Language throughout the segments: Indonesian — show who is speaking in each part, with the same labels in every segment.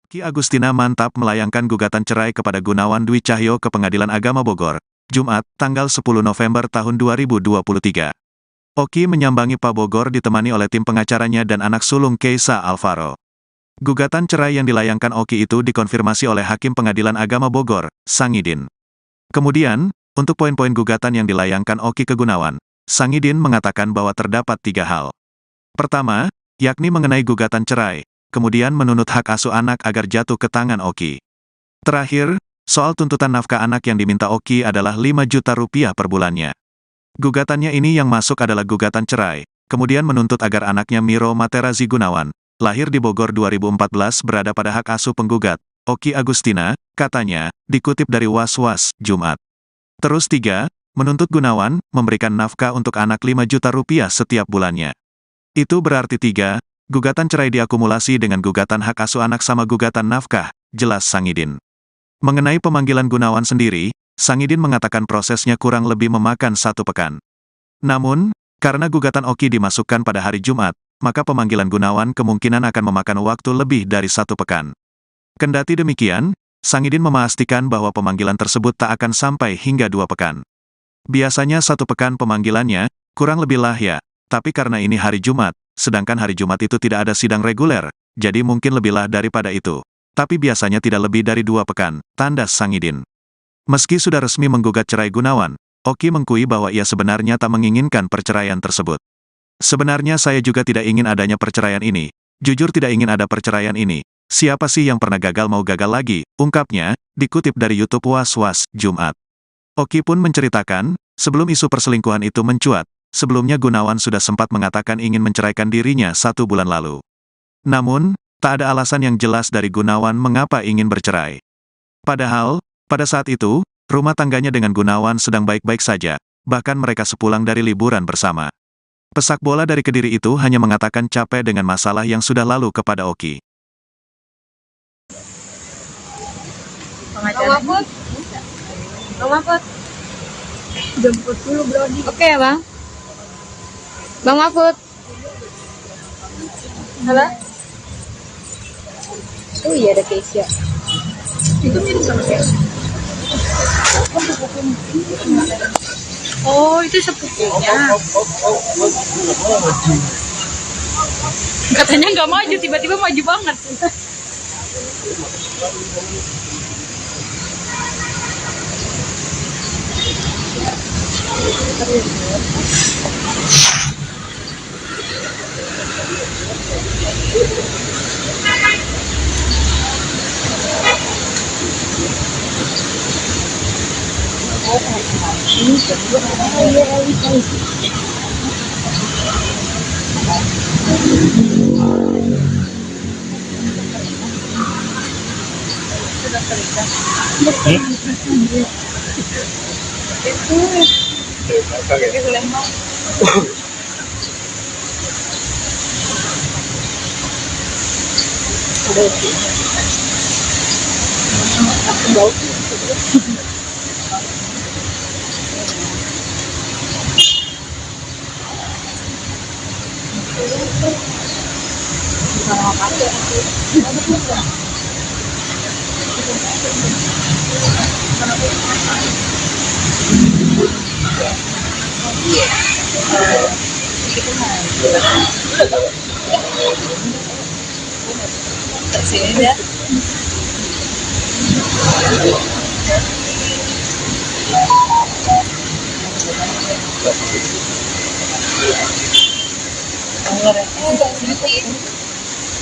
Speaker 1: Ki Agustina mantap melayangkan gugatan cerai kepada Gunawan Dwi Cahyo ke Pengadilan Agama Bogor, Jumat, tanggal 10 November tahun 2023. Oki menyambangi Pak Bogor ditemani oleh tim pengacaranya dan anak sulung Keisa Alvaro. Gugatan cerai yang dilayangkan Oki itu dikonfirmasi oleh Hakim Pengadilan Agama Bogor, Sangidin. Kemudian, untuk poin-poin gugatan yang dilayangkan Oki ke Gunawan, Sangidin mengatakan bahwa terdapat 3 hal. Pertama, yakni mengenai gugatan cerai, kemudian menuntut hak asuh anak agar jatuh ke tangan Oki. Terakhir, soal tuntutan nafkah anak yang diminta Oki adalah 5 juta rupiah per bulannya. Gugatannya ini yang masuk adalah gugatan cerai, kemudian menuntut agar anaknya Miro Materazi Gunawan, lahir di Bogor 2014 berada pada hak asuh penggugat, Oki Agustina, katanya, dikutip dari Was-Was, Jumat. Terus 3, menuntut Gunawan, memberikan nafkah untuk anak 5 juta rupiah setiap bulannya. Itu berarti 3, gugatan cerai diakumulasi dengan gugatan hak asuh anak sama gugatan nafkah, jelas Sangidin. Mengenai pemanggilan Gunawan sendiri, Sangidin mengatakan prosesnya kurang lebih memakan 1 pekan. Namun, karena gugatan Oki dimasukkan pada hari Jumat, maka pemanggilan Gunawan kemungkinan akan memakan waktu lebih dari 1 pekan. Kendati demikian, Sangidin memastikan bahwa pemanggilan tersebut tak akan sampai hingga 2 pekan. Biasanya 1 pekan pemanggilannya, kurang lebih lah ya, tapi karena ini hari Jumat, sedangkan hari Jumat itu tidak ada sidang reguler, jadi mungkin lebihlah daripada itu. Tapi biasanya tidak lebih dari 2 pekan, tandas Sangidin. Meski sudah resmi menggugat cerai Gunawan, Oki mengakui bahwa ia sebenarnya tak menginginkan perceraian tersebut. Sebenarnya saya juga tidak ingin adanya perceraian ini. Jujur tidak ingin ada perceraian ini. Siapa sih yang pernah gagal mau gagal lagi, ungkapnya, dikutip dari YouTube Was-Was, Jumat. Oki pun menceritakan, sebelum isu perselingkuhan itu mencuat, sebelumnya Gunawan sudah sempat mengatakan ingin menceraikan dirinya 1 bulan lalu. Namun, tak ada alasan yang jelas dari Gunawan mengapa ingin bercerai. Padahal, pada saat itu, rumah tangganya dengan Gunawan sedang baik-baik saja, bahkan mereka sepulang dari liburan bersama. Pesak bola dari Kediri itu hanya mengatakan capek dengan masalah yang sudah lalu kepada Oki.
Speaker 2: Bang Mahfud? Bang Mahfud? Jemput dulu, Brody. Oke ya, Bang? Bang Mahfud? Halo? Oh iya, ada Keisha. Itu mirip sama Keisha. Oh, itu sepupunya. Katanya nggak maju, tiba-tiba maju banget. Sini ya.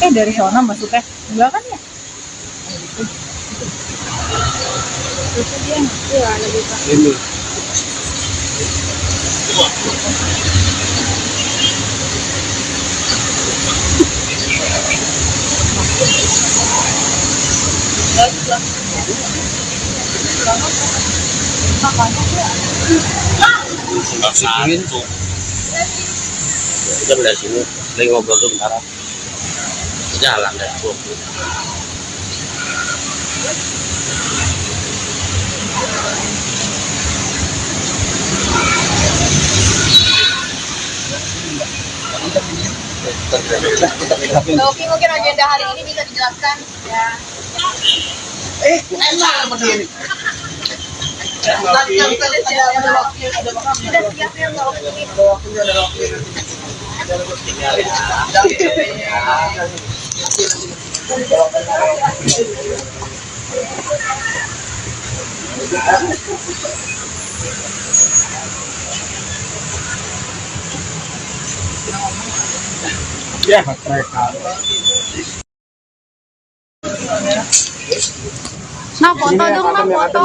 Speaker 2: Dari sana masuknya enggak kan ya? Itu dia. Iya, lebih pas. Ini.
Speaker 3: Angin tuh. Kita dari sini, lagi ngobrol dulu bentar. Jalan deh.
Speaker 2: Oke, mungkin agenda hari ini bisa menjelaskan ya.
Speaker 4: Enak seperti ini. Ada waktunya, ada waktunya. Ya, mereka.
Speaker 2: Nah, foto dong, nah, foto.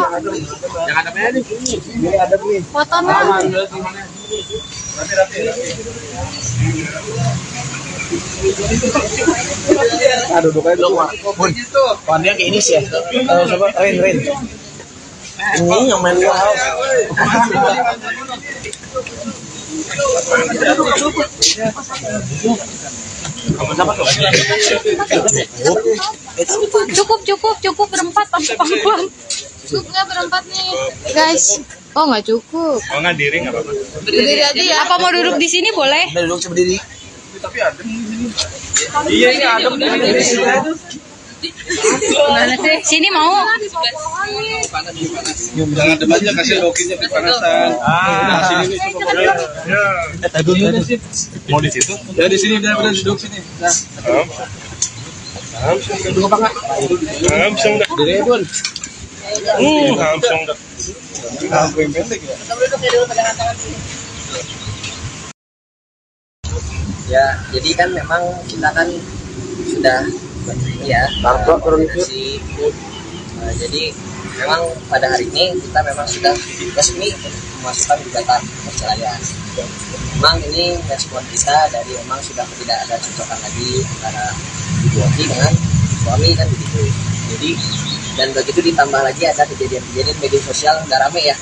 Speaker 4: Yang ada mana nih? Ini ada nih.
Speaker 2: Foto, nah.
Speaker 4: Aduh, duduk aja dulu. Bun, warnanya kayak ini sih ya. Coba, Ren. Ini yang main wow.
Speaker 2: Cukup berempat, pangkuan. Cukup nggak berempat nih, guys? Oh, nggak cukup.
Speaker 3: Oh, nggak diri nggak apa-apa.
Speaker 2: Berdiri aja ya. Apa mau duduk di sini boleh?
Speaker 4: Udah duduk berdiri. Tapi adem di sini. Iya, ini adem di sini.
Speaker 2: Gimana sih? Sini mau?
Speaker 3: Jangan adem aja, kasih lokinya kepanasan. Sini nih coba boleh. Ya. Mau di situ? Ya di sini udah duduk sini. Nah. Duduk apa enggak? Langsung dah.
Speaker 4: Diri Bun.
Speaker 3: Langsung dah.
Speaker 5: Ya, jadi kan memang kita kan sudah ya koordinasi. Jadi memang pada hari ini kita memang sudah resmi memasukkan gugatan perceraian. Memang ini respon kita dari memang sudah tidak ada cocokan lagi antara Ibu Oki dengan suami kan begitu. Jadi dan begitu ditambah lagi ada kejadian-kejadian media sosial nggak rame ya.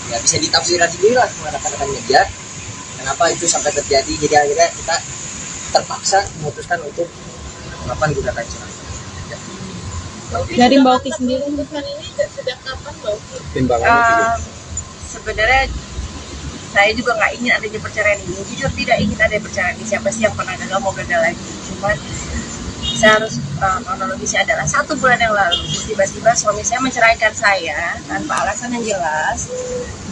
Speaker 5: Ya bisa ditafsirkan sendiri lah rekan-rekan media. Kenapa itu sampai terjadi? Jadi akhirnya kita terpaksa memutuskan untuk melakukan gugatan cerai.
Speaker 2: Dari Mbak Oki sendiri.
Speaker 6: Ini sejak kapan Mbak Oki?
Speaker 7: Sebenarnya saya juga nggak ingin adanya perceraian ini. Jujur tidak ingin ada perceraian ini. Siapa sih yang pernah gagal mau gagal lagi? Cuman saya harus kronologisnya adalah 1 bulan yang lalu tiba-tiba suami saya menceraikan saya tanpa alasan yang jelas.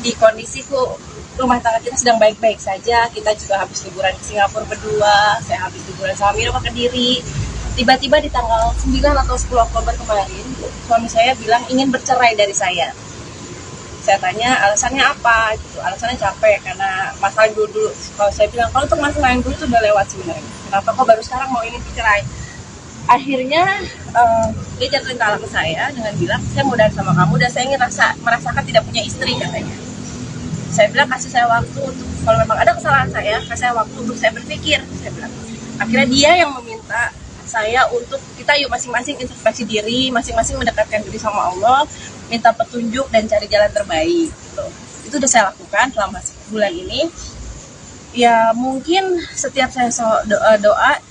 Speaker 7: Di kondisiku rumah tangga kita sedang baik-baik saja. Kita juga habis liburan ke Singapura berdua. Saya habis liburan sama Mira ke Kediri. Tiba-tiba di tanggal 9 atau 10 Oktober kemarin, suami saya bilang ingin bercerai dari saya. Saya tanya alasannya apa, gitu. Alasannya capek karena masalah dulu. Kalau saya bilang kalau untuk masalah yang dulu itu udah lewat sebenarnya. Kenapa kok baru sekarang mau ingin bercerai? Akhirnya dia jatuhin talak ke saya dengan bilang saya mau dari sama kamu dan saya ingin merasakan tidak punya istri katanya. Saya bilang kasih saya waktu untuk kalau memang ada kesalahan saya, kasih saya waktu untuk saya berpikir. Saya bilang. Akhirnya dia yang meminta saya untuk kita yuk masing-masing introspeksi diri, masing-masing mendekatkan diri sama Allah, minta petunjuk dan cari jalan terbaik. Gitu. Itu udah saya lakukan selama bulan ini. Ya mungkin setiap saya doa,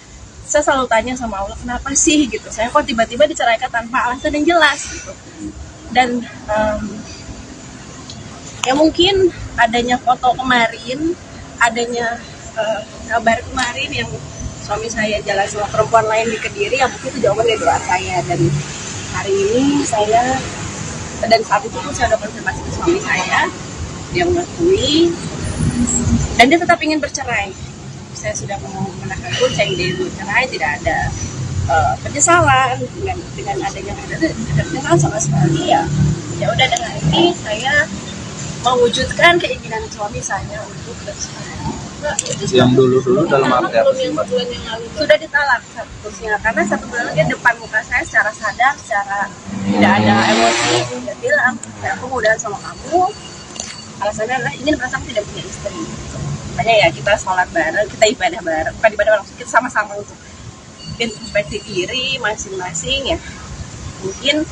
Speaker 7: saya selalu tanya sama Allah kenapa sih gitu. Saya kok tiba-tiba diceraikan tanpa alasan yang jelas gitu. Dan ya mungkin adanya foto kemarin, adanya kabar kemarin yang suami saya jalan sama perempuan lain di Kediri, ya mungkin itu jawaban dari doa saya. Dan hari ini saya, dan saat itu pun saya udah konfirmasi ke suami saya, dia mengakui dan dia tetap ingin bercerai. Saya sudah memenangkan pun, saya ingin bercerai, tidak ada penyesalan dengan adanya penyesalan sama sekali ya. Ya udah dengan ini saya mewujudkan keinginan suami saya untuk bercerai.
Speaker 4: Yang dulu dalam arti apa sih?
Speaker 7: Sudah ditalak seterusnya karena 1 bulan dia depan muka saya secara sadar, secara tidak ada emosi. Dia bilang, aku mudahan sama kamu. Alasannya adalah ingin merasakan tidak punya istri. Makanya ya kita sholat bareng, kita ibadah bareng, bukan ibadah bareng, kita sama-sama untuk introspeksi diri masing-masing ya. Mungkin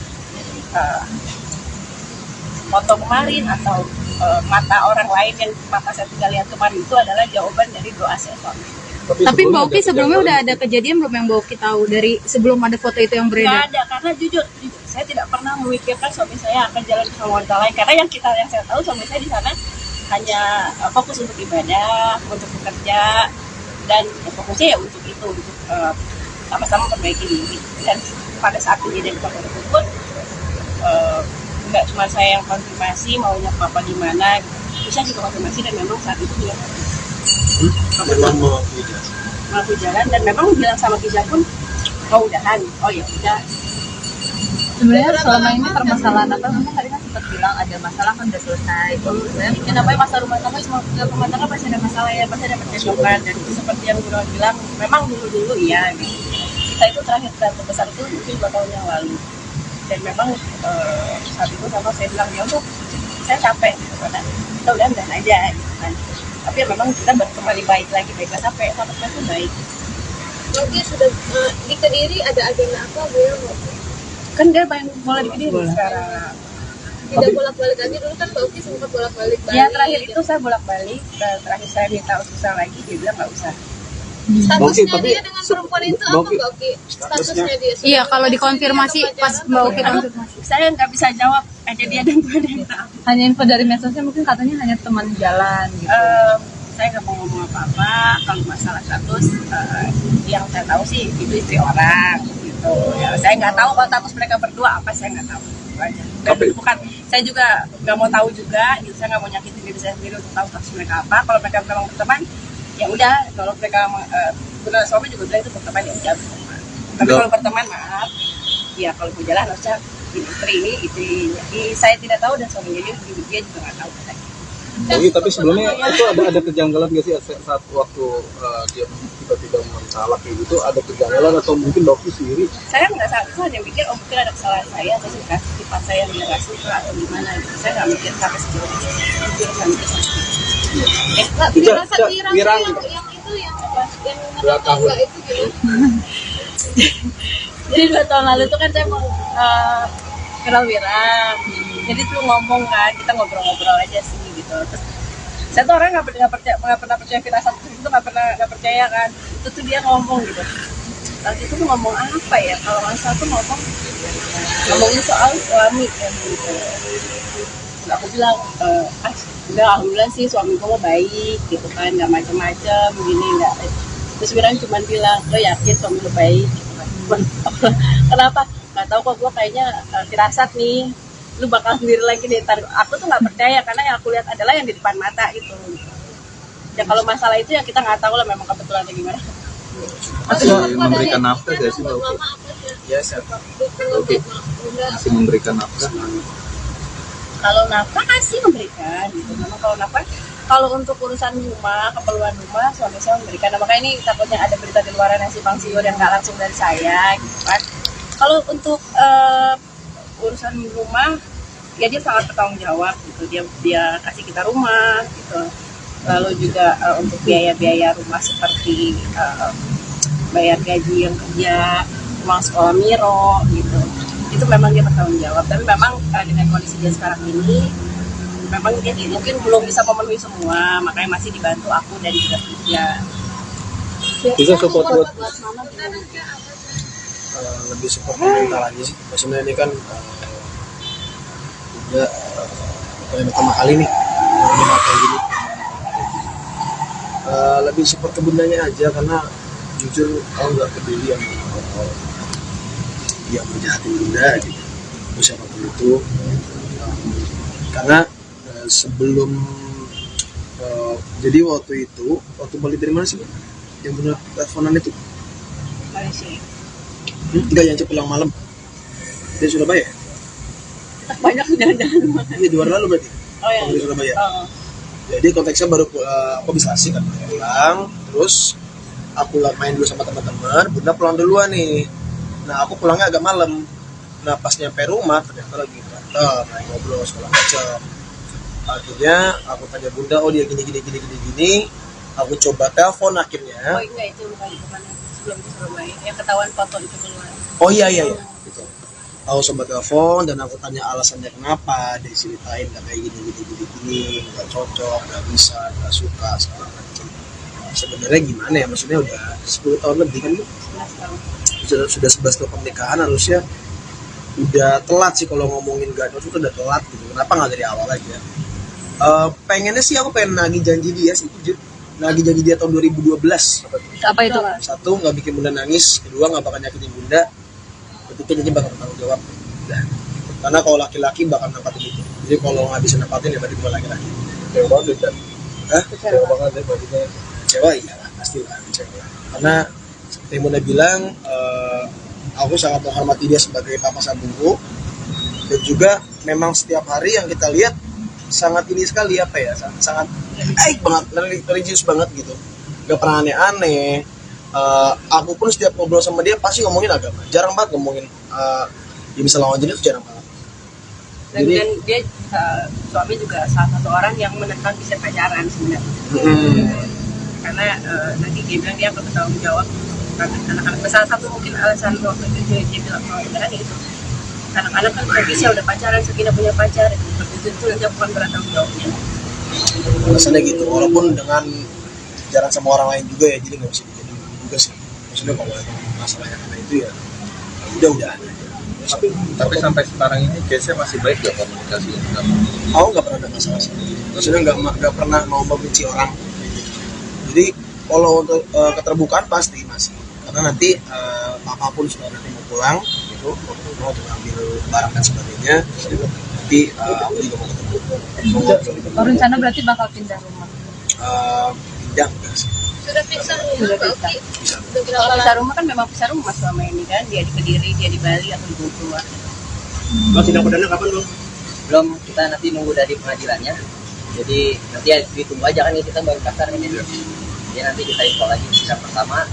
Speaker 7: foto kemarin atau mata orang lain yang mata saya tinggal lihat kemarin itu adalah jawaban dari doa saya suami.
Speaker 2: Tapi Mbak Oki sebelumnya udah ada kejadian belum yang Mbak Oki tahu dari sebelum ada foto itu yang
Speaker 7: Nggak
Speaker 2: beredar?
Speaker 7: ada, karena jujur saya tidak pernah memikirkan suami saya akan jalan sama wanita lain. Karena yang saya tahu suami saya di sana hanya fokus untuk ibadah, untuk bekerja, dan fokusnya ya untuk itu, untuk sama-sama perbaiki diri. Dan pada saat kejadian tersebut nggak cuma saya yang konfirmasi maunya papa gimana gitu. Bisa juga konfirmasi dan memang saat itu dia
Speaker 4: memang mau
Speaker 7: mau jalan dan memang bilang sama Kiza pun mau udahan. Oh ya udah.
Speaker 2: Sebenarnya selama ini permasalahan apa? Mungkin tadi kan sempat bilang ada masalah kan udah selesai. Saya
Speaker 7: Kenapa masa rumah tangga semua rumah tangga pasti ada masalah ya, pasti ada percekcokan dan itu seperti yang Guru bilang memang dulu iya gitu. Kita itu terakhir terbesar itu mungkin 2 tahun yang lalu dan memang saat itu sama saya bilang ya untuk saya capek gitu kan kita udah aja gitu kan. Tapi ya memang kita kembali baik lagi baiklah sampai itu baik.
Speaker 6: Oke, sudah di Kediri ada agenda apa Bu ya?
Speaker 7: Kan dia main bola di Kediri sekarang.
Speaker 6: Tidak bolak-balik lagi, dulu kan Mbak Oki sempat bolak-balik Bali.
Speaker 7: Ya terakhir itu saya bolak-balik, terakhir saya minta usah lagi, dia bilang nggak usah.
Speaker 6: Statusnya
Speaker 4: Tapi
Speaker 6: dia dengan perempuan itu apa Mbak Oki? Statusnya dia?
Speaker 2: Iya, kalau dikonfirmasi pas Mbak Oki konfirmasi.
Speaker 7: Saya nggak bisa jawab, aja dia dan Tuhan yang tahu.
Speaker 2: Hanya info dari medsosnya mungkin katanya hanya teman jalan gitu.
Speaker 7: Saya nggak mau ngomong apa-apa kalau masalah status. Yang saya tahu sih itu istri orang gitu. Ya, saya nggak tahu kalau status mereka berdua apa, saya nggak tahu. Aja. Dan bukan, saya juga nggak mau tahu juga, gitu. Saya nggak mau nyakitin diri saya sendiri untuk tahu status mereka apa. Kalau mereka memang berteman, ya udah. Kalau mereka benar suami juga bilang itu berteman ya udah berteman. Tapi kalau berteman maaf, ya kalau mau jalan harusnya istri ini saya tidak tahu dan suaminya dia juga nggak tahu.
Speaker 3: Tapi sebelumnya itu ada kejanggalan nggak sih saat waktu dia tiba-tiba mensalak kayak gitu, ada kejanggalan atau mungkin dokter sendiri?
Speaker 7: Saya nggak hanya mikir mungkin ada kesalahan saya atau sifat saya yang nggak suka atau gimana gitu. Saya nggak mikir sampai sejauh itu.
Speaker 6: Dirasa yang itu yang
Speaker 3: tahun
Speaker 6: itu gimana?
Speaker 7: Jadi 2 tahun lalu itu kan saya mau kenal Wirang. Jadi tuh ngomong kan, kita ngobrol-ngobrol aja sih gitu. Terus saya tuh orang nggak pernah percaya firasat itu, nggak percaya kan. Itu tuh dia ngomong gitu. Lalu itu tuh ngomong apa ya? Kalau nggak salah tuh ngomongin soal suami kan gitu. Nah, aku bilang, udah alhamdulillah sih suami gue baik gitu kan, nggak macam-macam begini nggak. Terus Wirang cuma bilang, lo yakin suami lo baik? Gitu kan. Kenapa? Nggak tahu kok, gue kayaknya firasat nih. Lu bakal sendiri lagi deh. Aku tuh nggak percaya karena yang aku lihat adalah yang di depan mata gitu. Ya kalau masalah itu ya kita nggak tahu lah memang kebetulannya gimana.
Speaker 3: Masih memberikan nafkah gak sih Mbak Oki?
Speaker 4: ya saya
Speaker 3: Oke, masih memberikan nafkah.
Speaker 7: Kalau nafkah kasih memberikan gitu. Memang kalau nafkah, kalau untuk urusan rumah, keperluan rumah, suami saya memberikan. Nah, makanya ini takutnya ada berita di luaran yang simpang siur yang nggak langsung dari saya gitu kan. Kalau untuk urusan rumah, ya dia sangat bertanggung jawab gitu. Dia kasih kita rumah gitu. Lalu juga untuk biaya-biaya rumah seperti bayar gaji yang kerja, uang sekolah Miro gitu. Itu memang dia bertanggung jawab. Tapi memang dengan kondisi dia sekarang ini, memang dia mungkin belum bisa memenuhi semua, makanya masih dibantu aku dan juga dia.
Speaker 3: Bisa support buat
Speaker 7: Mama gimana?
Speaker 4: lebih support mental aja sih. Sebenarnya ini kan udah bukan pertama kali nih kayak gini. Lebih support ke bundanya aja karena jujur kalau nggak peduli yang menjahatin bunda gitu, siapapun itu. Karena sebelum jadi waktu balik dari mana sih yang benar teleponan itu?
Speaker 7: Malaysia.
Speaker 4: Enggak, yang pulang malam dari Surabaya.
Speaker 7: Banyak jalan-jalan.
Speaker 4: Iya, 2 hari lalu berarti.
Speaker 7: Oh ya.
Speaker 4: Dari Surabaya.
Speaker 7: Oh.
Speaker 4: Jadi konteksnya baru aku bisa asik kan pulang, terus aku main dulu sama teman-teman, bunda pulang duluan nih. Nah aku pulangnya agak malam. Nah pas nyampe rumah ternyata lagi berantem, main ngobrol segala macam. Akhirnya aku tanya bunda, oh dia gini. Aku coba telepon akhirnya.
Speaker 7: Oh enggak, itu bukan sebelum di Surabaya. Yang ketahuan foto itu keluar.
Speaker 4: Oh iya. Gitu. Aku coba telepon dan aku tanya alasannya kenapa, dia ceritain nggak kayak gini, nggak cocok, nggak bisa, nggak suka segala macam. Sebenarnya gimana ya, maksudnya udah 10 tahun lebih kan Bu?
Speaker 7: 11 tahun.
Speaker 4: Sudah 11 tahun pernikahan, harusnya udah telat sih kalau ngomongin gak cocok itu udah telat gitu. Kenapa nggak dari awal aja? Pengennya sih aku pengen nagih janji dia sih jujur. nagih janji dia tahun 2012.
Speaker 2: Apa itu?
Speaker 4: Satu, nggak bikin bunda nangis. Kedua, nggak bakal nyakitin bunda. Ketiga, janji bakal bertanggung jawab. Udah. Karena kalau laki-laki bakal nempatin itu. Jadi kalau nggak bisa nempatin ya berarti bukan laki-laki.
Speaker 3: Kecewa banget ya.
Speaker 4: Hah?
Speaker 3: Kecewa banget ya baginya.
Speaker 4: Kecewa iya lah, pastilah kecewa. Karena seperti yang bunda bilang, aku sangat menghormati dia sebagai papa sambungku. Dan juga memang setiap hari yang kita lihat sangat ini sekali apa ya, sangat baik banget, religius banget gitu, gak pernah aneh-aneh. Aku pun setiap ngobrol sama dia pasti ngomongin agama, jarang banget ngomongin ya misalnya lawan jenis, jarang banget.
Speaker 7: Dan dia suami juga salah satu orang yang menentang bisa pacaran sebenarnya. Karena nanti dia bilang dia akan bertanggung jawab anak-anak. Salah satu mungkin alasan waktu itu dia bilang mau pacaran itu anak-anak kan udah bisa, udah pacaran, Sakinah punya pacar, itu nanti aku akan bertanggung jawabnya.
Speaker 4: Alasannya gitu, walaupun dengan jalan sama orang lain juga ya, jadi nggak bisa dijadiin juga sih. Maksudnya kalau masalahnya karena itu ya udah aja.
Speaker 3: Tapi sampai sekarang ini case-nya masih baik ya komunikasi.
Speaker 4: Aku nggak pernah ada masalah sih. Maksudnya nggak pernah mau membenci orang. Jadi kalau untuk keterbukaan pasti masih. Karena nanti papa pun sudah nanti mau pulang gitu, mau ambil barang dan sebagainya. Nanti aku juga mau ketemu.
Speaker 2: Rencana berarti bakal pindah rumah.
Speaker 4: Pindah enggak sih?
Speaker 6: Sudah pisah rumah, Pak Oki.
Speaker 4: Bisa.
Speaker 6: Udah berapa
Speaker 7: Kalau
Speaker 6: lama?
Speaker 7: pisah rumah kan memang pisah rumah selama ini kan, dia di Kediri, dia di Bali atau di Bogor.
Speaker 4: Kalau sidang perdana kapan dong?
Speaker 5: Belum, kita nanti nunggu dari pengadilannya. Jadi nanti ya ditunggu aja kan, kita baru daftar kan ya. Jadi nanti kita info lagi sidang pertama.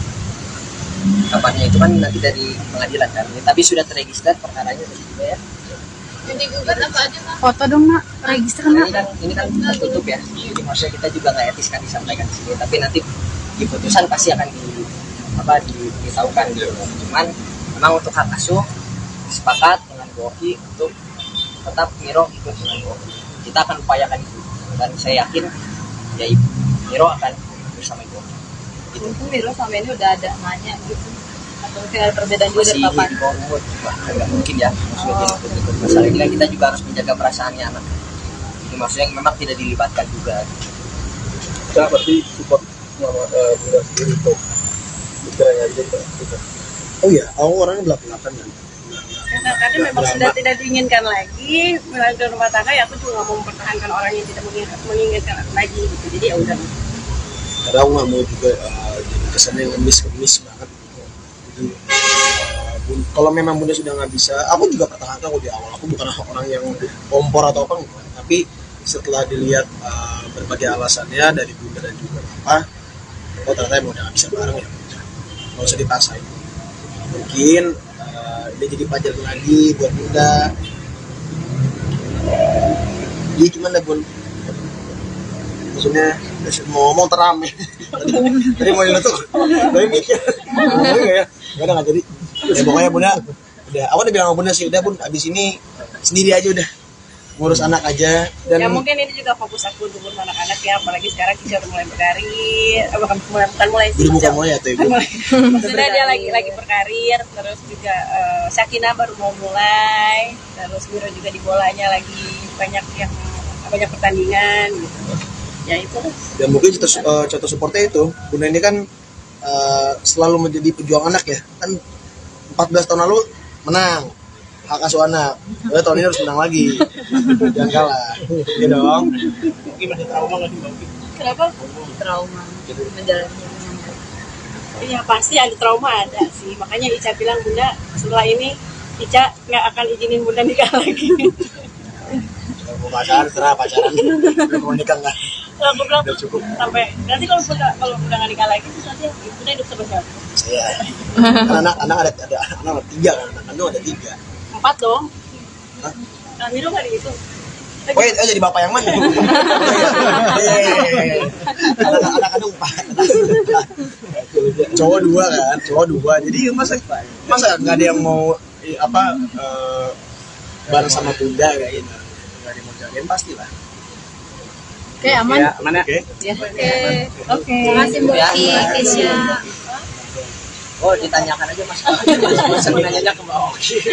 Speaker 5: Kapannya itu kan nanti dari pengadilan kan. Tapi sudah terregister perkaranya juga ya.
Speaker 6: Yang digugat apa aja, Pak?
Speaker 2: Foto dong, Nak. Register,
Speaker 5: Karena
Speaker 2: Nak.
Speaker 5: ini kan tertutup ya. Jadi maksudnya kita juga nggak etis kan disampaikan di sini. Tapi nanti di putusan pasti akan diberitahukan gitu. Cuman memang untuk hak asuh sepakat dengan Bu Oki untuk tetap Miro ikut dengan Bu Oki. Kita akan upayakan itu. Dan saya yakin ya Miro akan bersama Ibu Oki. Gitu.
Speaker 2: Mungkin Miro sama ini udah ada nanya gitu. Atau mungkin ada perbedaan juga
Speaker 5: Masih
Speaker 2: dari papa.
Speaker 5: di bawah umur juga nggak mungkin ya. Maksudnya ikut masalah ini kan kita juga harus menjaga perasaannya anak. Jadi maksudnya memang tidak dilibatkan juga.
Speaker 3: Saya berarti support bunda sendiri untuk pikirannya aja gitu.
Speaker 4: Oh iya, aku orangnya belak-belakan kan.
Speaker 7: Karena memang sudah tidak diinginkan lagi melanjutkan rumah tangga, ya aku juga nggak mau mempertahankan orang yang tidak menginginkan lagi gitu. Jadi ya udah.
Speaker 4: Karena aku nggak mau juga jadi kesannya ngemis banget. Jadi kalau memang bunda sudah nggak bisa, aku juga pertahankan aku di awal. Aku bukan orang yang kompor atau apa enggak. Tapi setelah dilihat berbagai alasannya dari bunda dan juga papa, oh ternyata emang udah nggak bisa bareng ya udah. Nggak usah dipaksain. Mungkin dia jadi pacar lagi buat bunda. Jadi gimana bun? Maksudnya mau ngomong terame. Tadi mau tuh, tapi mikir, ngomong ya, nggak jadi. Ya pokoknya bunda, udah. Aku udah bilang sama bunda sih, udah bun, abis ini sendiri aja udah, ngurus anak aja. Dan
Speaker 7: Ya mungkin ini juga fokus aku untuk ngurus anak-anak ya, apalagi sekarang Kisha udah mulai berkarir, bukan mulai sih.
Speaker 4: udah bukan mulai ya tuh ibu.
Speaker 7: Maksudnya dia lagi berkarir, terus juga Sakinah baru mau mulai, terus Miro juga di bolanya lagi banyak pertandingan gitu. Ya itu.
Speaker 4: Dan mungkin contoh supportnya itu, bunda ini kan selalu menjadi pejuang anak ya. Kan 14 tahun lalu menang hak asuh anak. Udah tahun ini harus menang lagi. Jangan kalah. Iya dong. Mungkin masih trauma nggak sih Mbak Uki?
Speaker 7: Kenapa?
Speaker 2: Trauma menjalani.
Speaker 7: Iya pasti ada trauma ada sih. Makanya Ica bilang bunda setelah ini Ica nggak akan izinin bunda nikah lagi.
Speaker 4: Kalau mau pacaran, terserah pacaran. Kalau mau nikah nggak?
Speaker 7: Aku bilang
Speaker 4: Udah cukup.
Speaker 7: sampai nanti kalau bunda nggak nikah lagi terus nanti bunda hidup sama siapa?
Speaker 4: Saya. Kan anak ada anak 3 kan. Anak ada 3.
Speaker 7: 4 dong.
Speaker 4: Hah?
Speaker 7: Nah, Miro nggak dihitung.
Speaker 4: Oh iya, jadi bapak yang mana? Anak kandung 4. Cowok 2 kan, cowok 2. Jadi masa nggak ada yang mau bareng sama bunda kayak gitu. Nggak ada yang mau jagain pastilah.
Speaker 2: Oke, aman.
Speaker 4: Ya, aman ya? Oke.
Speaker 2: Ya. Oke. Terima kasih Mbak
Speaker 5: Ya,
Speaker 2: Oki, Kisha.
Speaker 5: Oh, ditanyakan aja mas. Mas nanya ke Mbak Oki.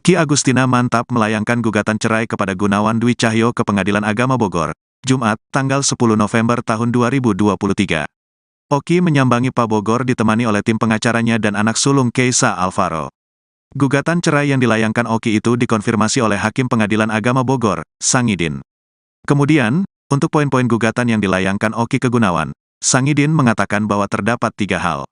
Speaker 1: Ki Agustina mantap melayangkan gugatan cerai kepada Gunawan Dwi Cahyo ke Pengadilan Agama Bogor. Jumat, tanggal 10 November tahun 2023. Oki menyambangi Pak Bogor ditemani oleh tim pengacaranya dan anak sulung Keisa Alvaro. Gugatan cerai yang dilayangkan Oki itu dikonfirmasi oleh Hakim Pengadilan Agama Bogor, Sangidin. Kemudian, untuk poin-poin gugatan yang dilayangkan Oki ke Gunawan, Sangidin mengatakan bahwa terdapat 3 hal.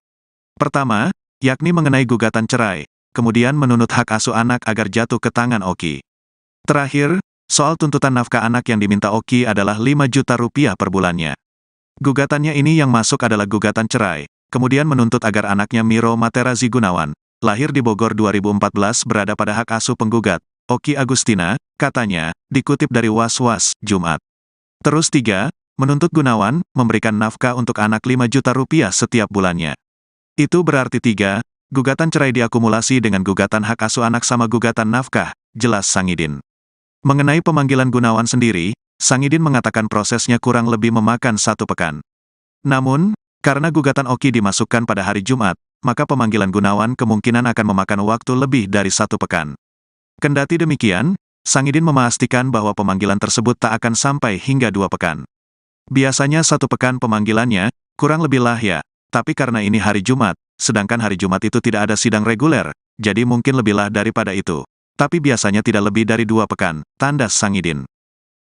Speaker 1: Pertama, yakni mengenai gugatan cerai, kemudian menuntut hak asuh anak agar jatuh ke tangan Oki. Terakhir, soal tuntutan nafkah anak yang diminta Oki adalah 5 juta rupiah per bulannya. Gugatannya ini yang masuk adalah gugatan cerai, kemudian menuntut agar anaknya Miro Materazi Gunawan, lahir di Bogor 2014 berada pada hak asuh penggugat, Oki Agustina, katanya, dikutip dari Was-Was, Jumat. Terus 3, menuntut Gunawan, memberikan nafkah untuk anak 5 juta rupiah setiap bulannya. Itu berarti 3, gugatan cerai diakumulasi dengan gugatan hak asuh anak sama gugatan nafkah, jelas Sangidin. Mengenai pemanggilan Gunawan sendiri, Sangidin mengatakan prosesnya kurang lebih memakan 1 pekan. Namun, karena gugatan Oki dimasukkan pada hari Jumat, maka pemanggilan Gunawan kemungkinan akan memakan waktu lebih dari 1 pekan. Kendati demikian, Sangidin memastikan bahwa pemanggilan tersebut tak akan sampai hingga 2 pekan. Biasanya 1 pekan pemanggilannya, kurang lebih lah ya, tapi karena ini hari Jumat, sedangkan hari Jumat itu tidak ada sidang reguler, jadi mungkin lebih lah daripada itu. Tapi biasanya tidak lebih dari 2 pekan, tandas Sangidin.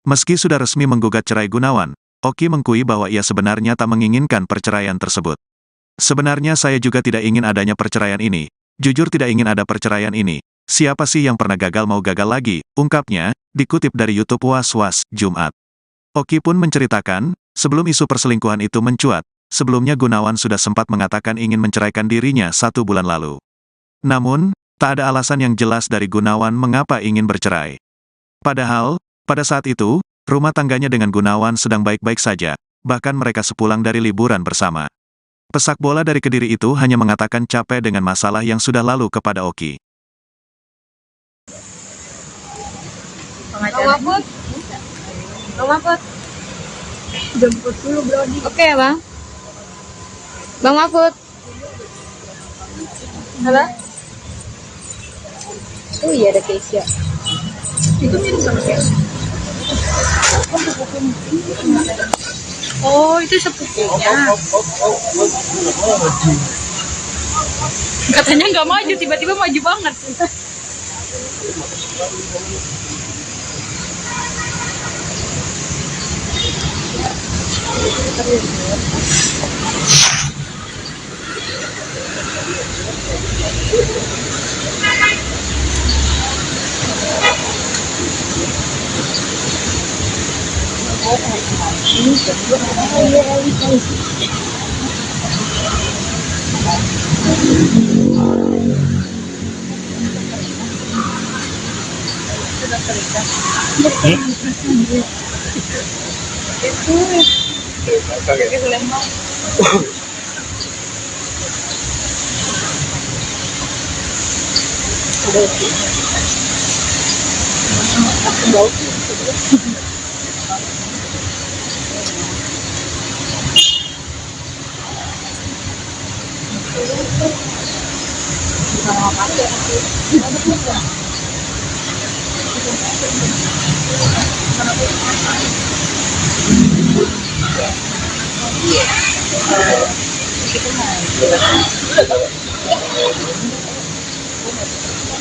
Speaker 1: Meski sudah resmi menggugat cerai Gunawan, Oki mengakui bahwa ia sebenarnya tak menginginkan perceraian tersebut. Sebenarnya saya juga tidak ingin adanya perceraian ini. Jujur tidak ingin ada perceraian ini. Siapa sih yang pernah gagal mau gagal lagi, ungkapnya, dikutip dari YouTube Was-Was, Jumat. Oki pun menceritakan, sebelum isu perselingkuhan itu mencuat, sebelumnya Gunawan sudah sempat mengatakan ingin menceraikan dirinya 1 bulan lalu. Namun, tak ada alasan yang jelas dari Gunawan mengapa ingin bercerai. Padahal, pada saat itu, rumah tangganya dengan Gunawan sedang baik-baik saja, bahkan mereka sepulang dari liburan bersama. Pesak bola dari Kediri itu hanya mengatakan capek dengan masalah yang sudah lalu kepada Oki.
Speaker 2: Bang Mahfud. Bang Mahfud. Jemput dulu Brody. Oke ya Bang. Bang Mahfud. Halo? Oh iya ada Keisha. Itu mirip sama Keisha. Oh itu sepupunya. Katanya nggak maju, tiba-tiba maju banget.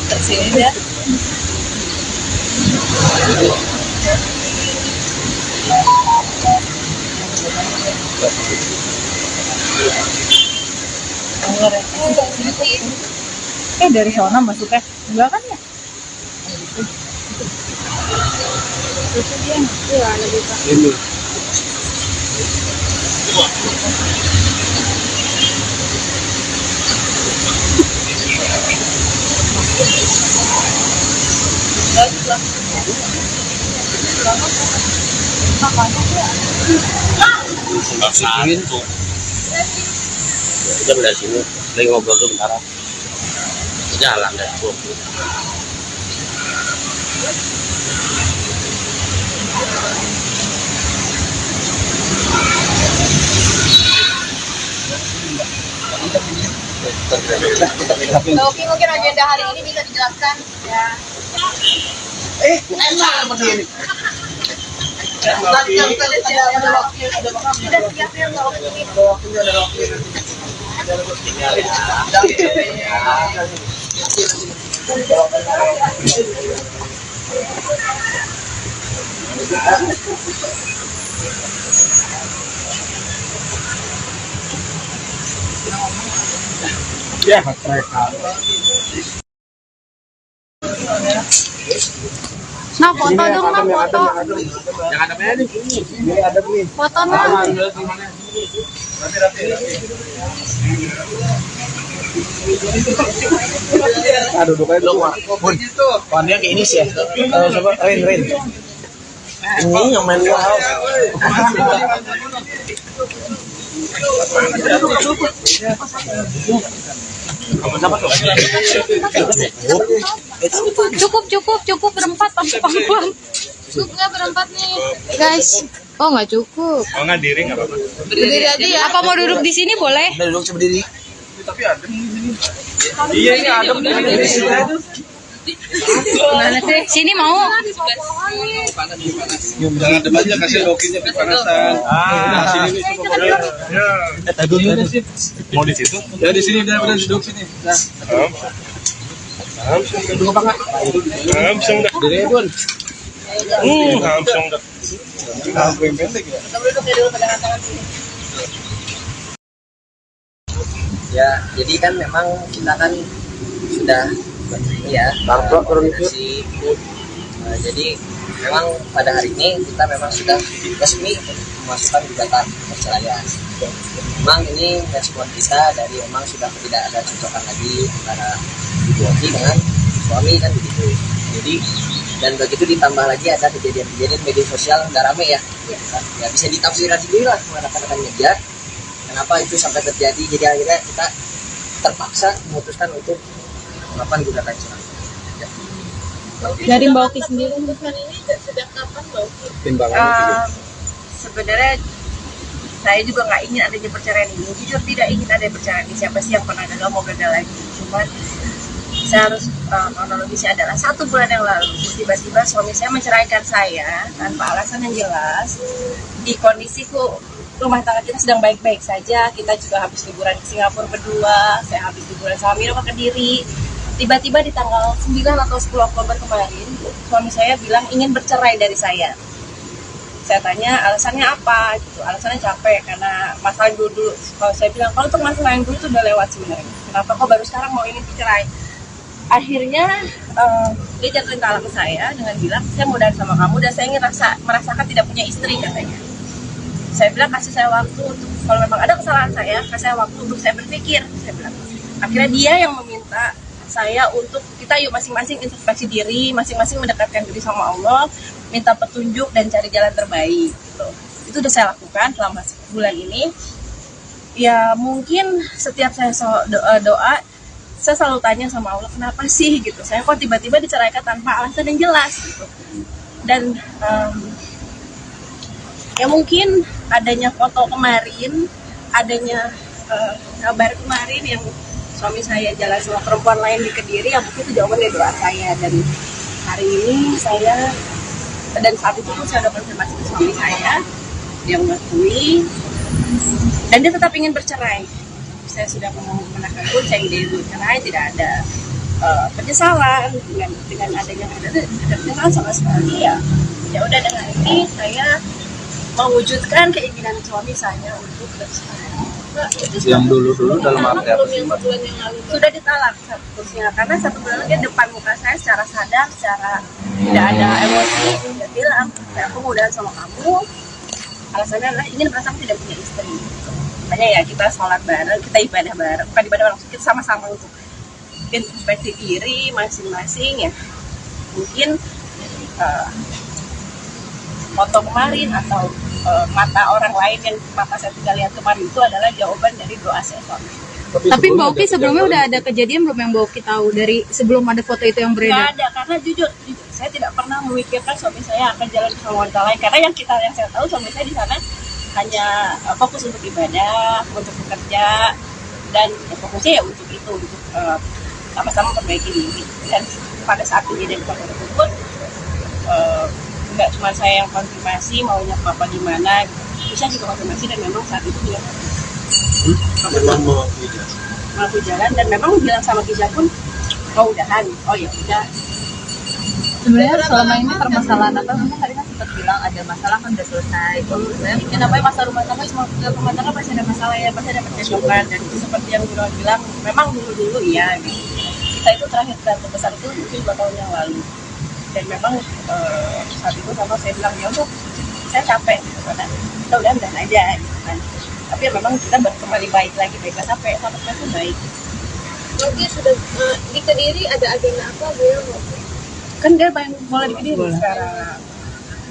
Speaker 2: Tersini ya. Dari sana masuknya enggak kan ya? Itu dia ya lebih ini.
Speaker 5: Kita dari sini lagi ngobrol dulu bentar. Jalan deh.
Speaker 6: Oke, mungkin agenda hari ini bisa dijelaskan ya.
Speaker 4: Enak seperti ini.
Speaker 2: Nah, foto dong, nah, foto.
Speaker 3: Yang ada mana nih? Ini ada nih.
Speaker 2: Foto, nah.
Speaker 4: Aduh, duduk aja dulu. Bun, warnanya kayak ini sih ya. Coba, Rain. Ini yang main wow.
Speaker 2: Cukup berempat pangkuan. Cukup nggak berempat nih, guys? Oh, nggak cukup.
Speaker 3: Oh, nggak diri nggak apa-apa.
Speaker 2: Berdiri aja ya. Apa mau duduk di sini boleh?
Speaker 4: Udah duduk berdiri.
Speaker 3: Tapi adem di sini. Iya, ini adem di sini.
Speaker 2: Gimana sih? Sini mau?
Speaker 3: Jangan adem aja, kasih lokinya kepanasan. Sini nih coba. Ya. Mau di situ? Ya di sini, udah duduk sini. Nah. Duduk apa enggak? Langsung dah. Diri Bun. Langsung dah. Langsung pendek ya.
Speaker 5: Ya, jadi kan memang kita kan sudah ya koordinasi. Jadi memang pada hari ini kita memang sudah resmi memasukkan gugatan perceraian. Memang ini respon kita dari memang sudah tidak ada cocokan lagi antara Ibu Oki dengan suami kan begitu. Jadi dan begitu ditambah lagi ada kejadian-kejadian media sosial nggak rame ya. Ya bisa ditafsirkan sendiri lah rekan-rekan media. Kenapa itu sampai terjadi? Jadi akhirnya kita terpaksa memutuskan untuk melakukan gugatan cerai. Ya.
Speaker 2: Dari Mbak Oki sendiri.
Speaker 6: Ini sejak kapan Mbak Oki?
Speaker 7: Sebenarnya saya juga nggak ingin adanya perceraian ini. Jujur tidak ingin ada perceraian ini. Siapa sih yang pernah gagal mau gagal lagi? Cuman saya harus kronologisnya adalah 1 bulan yang lalu tiba-tiba suami saya menceraikan saya tanpa alasan yang jelas. Di kondisiku rumah tangga kita sedang baik-baik saja, kita juga habis liburan ke Singapura berdua, saya habis liburan sama Mira ke Kediri. Tiba-tiba di tanggal 9 atau 10 Oktober kemarin, suami saya bilang ingin bercerai dari saya. Saya tanya alasannya apa gitu, alasannya capek karena masalah dulu. Kalau saya bilang, kalau untuk masalah yang dulu itu udah lewat sebenarnya, kenapa kok baru sekarang mau ingin bercerai? Akhirnya dia jatuhin talak ke saya dengan bilang, saya mau dari sama kamu dan saya ingin merasakan tidak punya istri katanya. Saya bilang kasih saya waktu untuk, kalau memang ada kesalahan saya, kasih saya waktu untuk saya berpikir, saya bilang. Akhirnya dia yang meminta saya untuk kita yuk masing-masing introspeksi diri, masing-masing mendekatkan diri sama Allah, minta petunjuk dan cari jalan terbaik. Gitu. Itu udah saya lakukan selama bulan ini. Ya mungkin setiap saya doa, saya selalu tanya sama Allah, kenapa sih gitu? Saya kok tiba-tiba diceraikan tanpa alasan yang jelas gitu. Dan ya mungkin adanya foto kemarin, adanya kabar kemarin yang suami saya jalan sama perempuan lain di Kediri, yang mungkin itu jawaban dari doa saya. Dan hari ini saya, dan saat itu pun saya udah konfirmasi ke suami saya, dia mengakui dan dia tetap ingin bercerai. Saya sudah menaikkan pun, saya ingin bercerai, tidak ada penyesalan dengan adanya ada penyesalan sama sekali ya. Ya udah, dengan ini saya mewujudkan keinginan suami saya untuk bercerai.
Speaker 3: Yang dulu dalam arti apa sih?
Speaker 7: Sudah ditalak seterusnya karena 1 bulan lagi depan muka saya secara sadar, secara tidak ada emosi, dia bilang, aku mau udahan sama kamu, alasannya adalah ingin merasakan tidak punya istri. Makanya ya kita sholat bareng, kita ibadah bareng, bukan ibadah bareng, kita sama-sama untuk introspeksi diri masing-masing ya. Mungkin foto kemarin atau mata orang lain yang mata saya tidak lihat kemarin itu adalah jawaban dari doa saya suami.
Speaker 2: Tapi Mbak Oki sebelumnya udah ada kejadian belum yang Mbak Oki tahu dari sebelum ada foto itu yang beredar?
Speaker 7: Nggak ada, karena jujur saya tidak pernah memikirkan suami saya akan jalan sama wanita lain. Karena yang saya tahu suami saya di sana hanya fokus untuk ibadah, untuk bekerja, dan ya, fokusnya ya untuk itu, untuk sama-sama perbaiki diri. Dan pada saat kejadian foto tersebut, nggak cuma saya yang konfirmasi maunya papa gimana gitu. Bisa juga konfirmasi dan memang saat itu dia
Speaker 4: Memang mau
Speaker 7: mau jalan dan memang bilang sama Kisha pun mau udahan. Oh ya udah.
Speaker 2: Sebenarnya selama ini permasalahan apa? Kamu tadi kan sempat bilang ada masalah kan udah selesai. Sebenarnya kenapa masa rumah tangga semua rumah tangga pasti ada masalah ya, pasti ada percekcokan dan itu seperti yang Bro bilang, memang dulu iya. Kita itu terakhir berantem besar itu mungkin 2 tahun yang lalu dan memang saat itu sama saya bilang ya untuk saya capek gitu kan. Kita udah aja gitu kan. Tapi ya memang kita kembali baik lagi sampai sekarang baik.
Speaker 6: Oke, sudah di Kediri ada agenda apa beliau?
Speaker 7: Kan dia mulai di Kediri sekarang.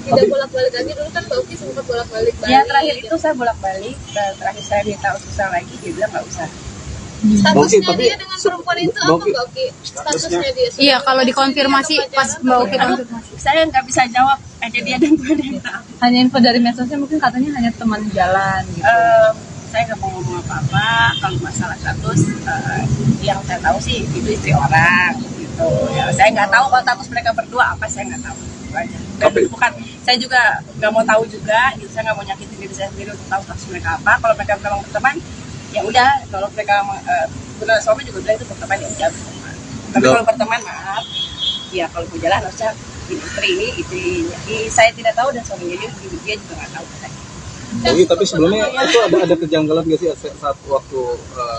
Speaker 6: Tidak bolak-balik lagi, dulu kan Mbak Oki sempat bolak-balik Bali.
Speaker 7: Ya terakhir itu saya bolak-balik, terakhir saya minta susah lagi, dia bilang nggak usah.
Speaker 6: Statusnya
Speaker 3: Oke, tapi
Speaker 6: dia dengan perempuan itu apa Mbak Oki? Statusnya dia?
Speaker 2: Iya, kalau dikonfirmasi pas Mbak Oki
Speaker 7: Aduh, saya nggak bisa jawab, aja dia dan gue yang tahu.
Speaker 2: hanya info dari medsosnya mungkin katanya hanya teman jalan gitu.
Speaker 7: Saya nggak mau ngomong apa-apa kalau masalah status. Yang saya tahu sih itu istri orang gitu. Ya, saya nggak tahu kalau status mereka berdua apa, saya nggak tahu. Tapi bukan, saya juga nggak mau tahu juga. Gitu. Saya nggak mau nyakitin diri saya sendiri untuk tahu status mereka apa. Kalau mereka memang berteman, ya udah. Kalau mereka benar suami juga bilang itu berteman ya udah berteman. Tapi kalau berteman maaf, ya kalau mau jalan harusnya istri ini saya tidak tahu dan suaminya dia juga nggak tahu.
Speaker 3: Tapi sebelumnya itu ada kejanggalan nggak sih saat waktu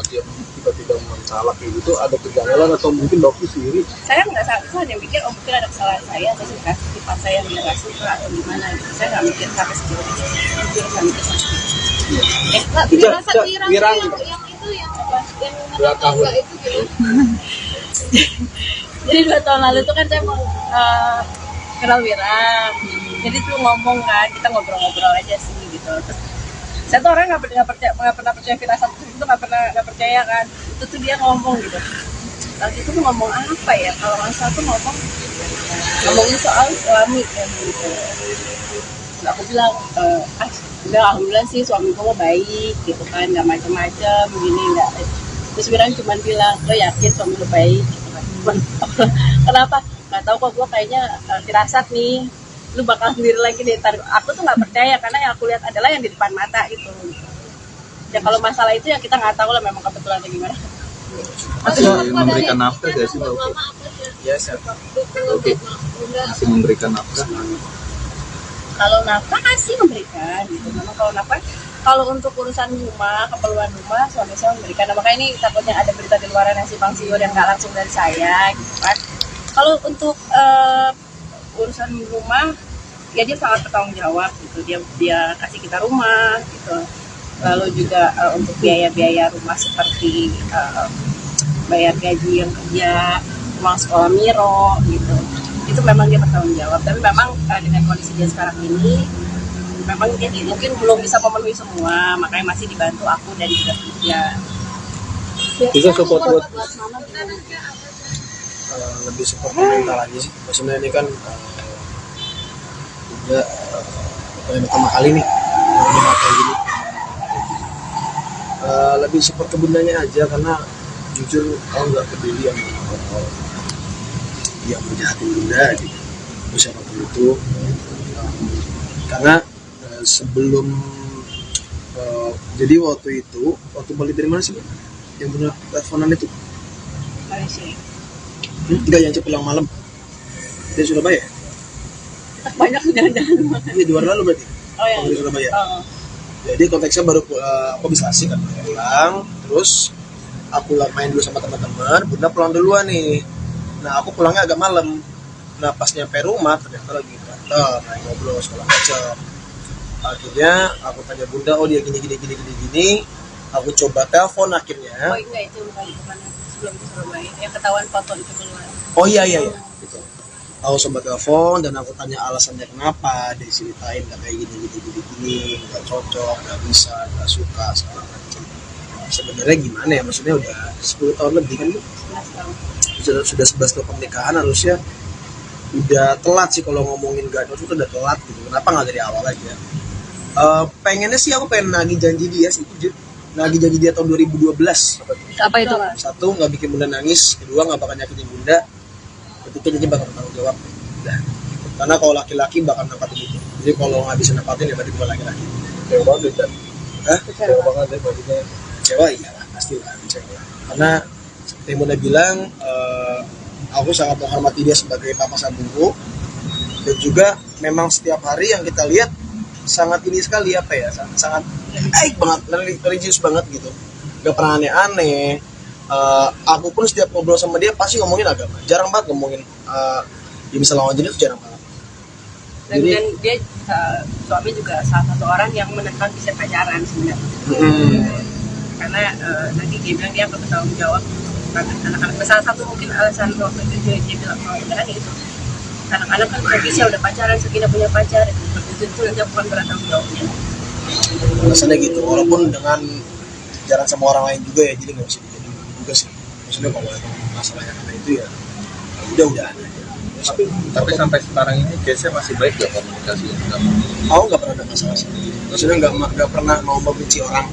Speaker 3: dia tiba-tiba mentalak kayak gitu, ada kejanggalan atau mungkin Mbak Oki sendiri?
Speaker 7: Saya nggak hanya mikir mungkin ada kesalahan saya atau sifat saya yang nggak suka atau gimana gitu. Saya nggak mikir sampai sejauh itu. Nggak mikir sampai
Speaker 6: Dirasa yang itu yang apa? Yang menurut Mbak itu gimana?
Speaker 7: Jadi 2 tahun lalu itu kan saya mau kenal Wira. Jadi tuh ngomong kan, kita ngobrol-ngobrol aja sih gitu. Terus, saya tuh orang nggak pernah percaya firasat itu, nggak percaya kan. Itu tuh dia ngomong gitu. Lalu itu tuh ngomong apa ya? Kalau nggak salah tuh ngomongin soal suami kan gitu. Terus aku bilang, udah alhamdulillah sih suami gue baik gitu kan, nggak macam-macam gini nggak. Terus Wira cuma bilang, lo yakin suami lo baik? Gitu kan. Kenapa? Nggak tahu kok, gue kayaknya firasat nih. Lu bakal sendiri lagi deh. Aku tuh nggak percaya karena yang aku lihat adalah yang di depan mata itu. Ya kalau masalah itu ya kita nggak tahu lah memang kebetulan atau gimana.
Speaker 3: Masih memberikan nafkah nggak sih Mbak Oki?
Speaker 4: ya siapa?
Speaker 3: Oke, masih memberikan nafkah.
Speaker 7: Kalau nafkah masih memberikan gitu. Memang kalau untuk urusan rumah, keperluan rumah, suami saya memberikan. Nah, makanya ini takutnya ada berita di luar yang simpang siur yang nggak langsung dari saya gitu kan. Kalau untuk urusan rumah, ya dia sangat bertanggung jawab gitu. Dia kasih kita rumah gitu. Lalu juga untuk biaya-biaya rumah seperti bayar gaji yang kerja, uang sekolah Miro gitu. Itu memang dia bertanggung jawab. Tapi memang dengan kondisi dia sekarang ini, memang dia mungkin belum bisa memenuhi semua, makanya masih dibantu aku dan juga dia.
Speaker 3: Bisa support buat
Speaker 4: Lebih support mental aja sih. Maksudnya ini kan udah pertama kali nih kayak gini. Lebih support ke bundanya aja karena jujur kalau nggak peduli yang menjahatin bunda gitu, siapapun itu. Karena sebelum jadi waktu balik dari mana sih yang benar teleponan itu?
Speaker 7: Malaysia.
Speaker 4: Enggak, yang pulang malam di Surabaya.
Speaker 7: Banyak jalan-jalan.
Speaker 4: Iya, 2 hari lalu berarti.
Speaker 7: Oh ya.
Speaker 4: Di Surabaya.
Speaker 7: Oh.
Speaker 4: Jadi konteksnya baru aku bisa asik kan pulang, terus aku main dulu sama teman-teman, bunda pulang duluan nih. Nah aku pulangnya agak malam. Nah pas nyampe rumah ternyata lagi berantem, main ngobrol segala macam. Akhirnya aku tanya bunda, oh dia gini. Aku coba telepon akhirnya.
Speaker 7: Oh enggak, itu bukan sebelum ke Surabaya. Yang ketahuan foto itu keluar.
Speaker 4: Oh iya. Gitu. Aku coba telepon dan aku tanya alasannya kenapa, dia ceritain nggak kayak gini, nggak cocok, nggak bisa, nggak suka segala macam. Sebenarnya gimana ya, maksudnya udah 10 tahun lebih kan,
Speaker 7: 11 tahun.
Speaker 4: sudah 11 tahun pernikahan, harusnya udah telat sih kalau ngomongin gak cocok, udah telat gitu. Kenapa nggak dari awal aja? Pengennya sih aku pengen nagih janji dia sih, jujur. Nagih janji dia tahun 2012.
Speaker 2: Apa itu?
Speaker 4: 1, nggak bikin bunda nangis. 2, nggak bakal nyakitin bunda. Ketiga, janji bakal bertanggung jawab. Udah. Karena kalau laki-laki bakal nempatin itu. Jadi kalau nggak bisa nempatin ya berarti bukan laki-laki.
Speaker 3: Kecewa banget kan?
Speaker 4: Hah?
Speaker 3: Kecewa banget ya baginya.
Speaker 4: Kecewa iya lah, pastilah kecewa. Karena seperti yang Bunda bilang, aku sangat menghormati dia sebagai papa sambungku, dan juga memang setiap hari yang kita lihat sangat ini sekali apa ya, sangat baik banget, religius banget gitu, gak pernah aneh-aneh. Aku pun setiap ngobrol sama dia pasti ngomongin agama, jarang banget ngomongin ya misalnya lawan jenis itu jarang banget.
Speaker 7: Dan dia suami juga salah satu orang yang menentang bisa pacaran sebenarnya. Karena nanti dia bilang dia akan bertanggung jawab anak-anak. Salah satu mungkin alasan waktu itu dia bilang mau udahan itu anak-anak kan bisa udah pacaran, Sakinah punya pacar, itu nanti aku akan bertanggung jawabnya.
Speaker 4: Alasannya gitu, walaupun dengan jalan sama orang lain juga ya, jadi nggak bisa dijadiin juga sih. Maksudnya kalau emang masalahnya karena itu ya udah-udahan aja.
Speaker 3: Tapi sampai sekarang ini case-nya masih baik ya komunikasi?
Speaker 4: Aku nggak pernah ada masalah sih. Maksudnya nggak pernah mau membenci orang.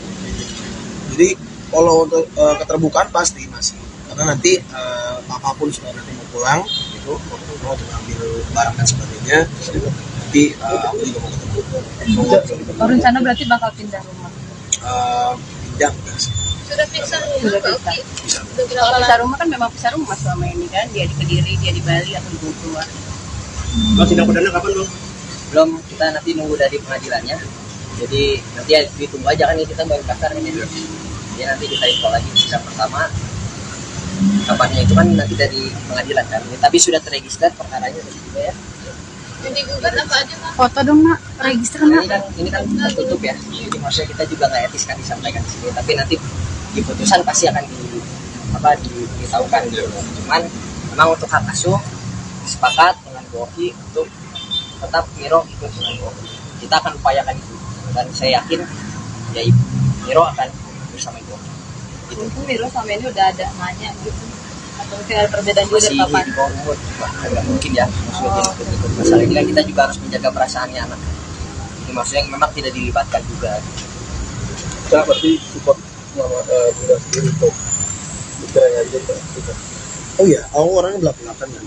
Speaker 4: Jadi kalau untuk keterbukaan pasti masih. Karena nanti papa pun sudah nanti mau pulang, gitu, mau ambil barang dan sebagainya. Nanti aku juga mau ketemu.
Speaker 2: Oh, rencana berarti bakal pindah rumah.
Speaker 4: Pindah enggak sih?
Speaker 6: Sudah pisah rumah Kak Oki.
Speaker 4: Bisa.
Speaker 6: Udah berapa
Speaker 7: Kalau
Speaker 6: lama?
Speaker 7: pisah rumah kan memang pisah rumah selama ini kan, dia di Kediri, dia di Bali atau di Bogor.
Speaker 4: Kalau sidang perdana kapan dong?
Speaker 5: Belum, kita nanti nunggu dari pengadilannya. Jadi nanti ya ditunggu aja kan, kita baru daftar kan ya. Jadi nanti kita info lagi sidang pertama. Kapannya itu kan nanti dari pengadilan kan. Tapi sudah terregister perkaranya juga ya.
Speaker 6: Yang digugat apa aja Kak?
Speaker 2: Foto dong, Mak. Register, Mak.
Speaker 5: Ini kan tertutup ya. Jadi maksudnya kita juga nggak etis kan disampaikan di sini. Tapi nanti di putusan pasti akan diberitahukan gitu. Cuman memang untuk hak asuh sepakat dengan Boki untuk tetap Miro ikut dengan Boki. Kita akan upayakan itu. Dan saya yakin ya Miro akan bersama Ibu. Gitu.
Speaker 2: Mungkin Miro sama ini udah ada nanya gitu. Atau mungkin ada perbedaan juga dari
Speaker 5: Masih
Speaker 2: papan.
Speaker 5: di bawah umur, nggak mungkin ya. Maksudnya ikut masalah ini kan kita juga harus menjaga perasaannya anak. Ini maksudnya memang tidak dilibatkan juga.
Speaker 3: Kita berarti support Bunda sendiri untuk bicaranya aja kita.
Speaker 4: Oh iya, aku orangnya belak-belakan kan.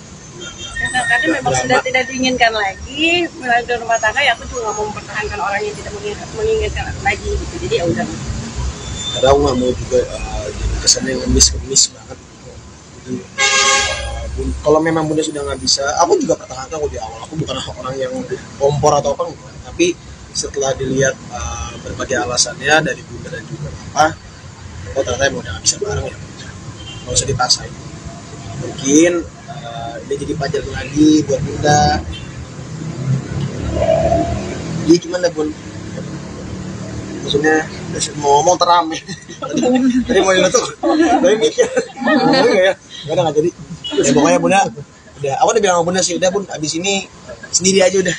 Speaker 7: Karena memang sudah tidak diinginkan lagi melalui rumah tangga, ya aku juga nggak mau mempertahankan orang yang tidak menginginkan lagi gitu. Jadi ya udah.
Speaker 4: Karena aku nggak mau juga jadi kesannya ngemis banget. Jadi, kalau memang Bunda sudah nggak bisa, aku juga pertahankan aku di awal. Aku bukan orang yang kompor atau apa enggak. Tapi setelah dilihat berbagai alasannya dari Bunda dan juga Papa, oh ternyata emang udah nggak bisa bareng ya. Nggak usah dipaksain. Mungkin dia jadi pacar lagi buat Bunda. Jadi gimana Bun? Maksudnya mau ngomong terame. Tadi mau nyelotok, tapi mikir. Ya, nggak jadi. Ya, pokoknya Bunda, udah. Aku udah bilang sama Bunda sih, udah Bun, abis ini sendiri aja udah.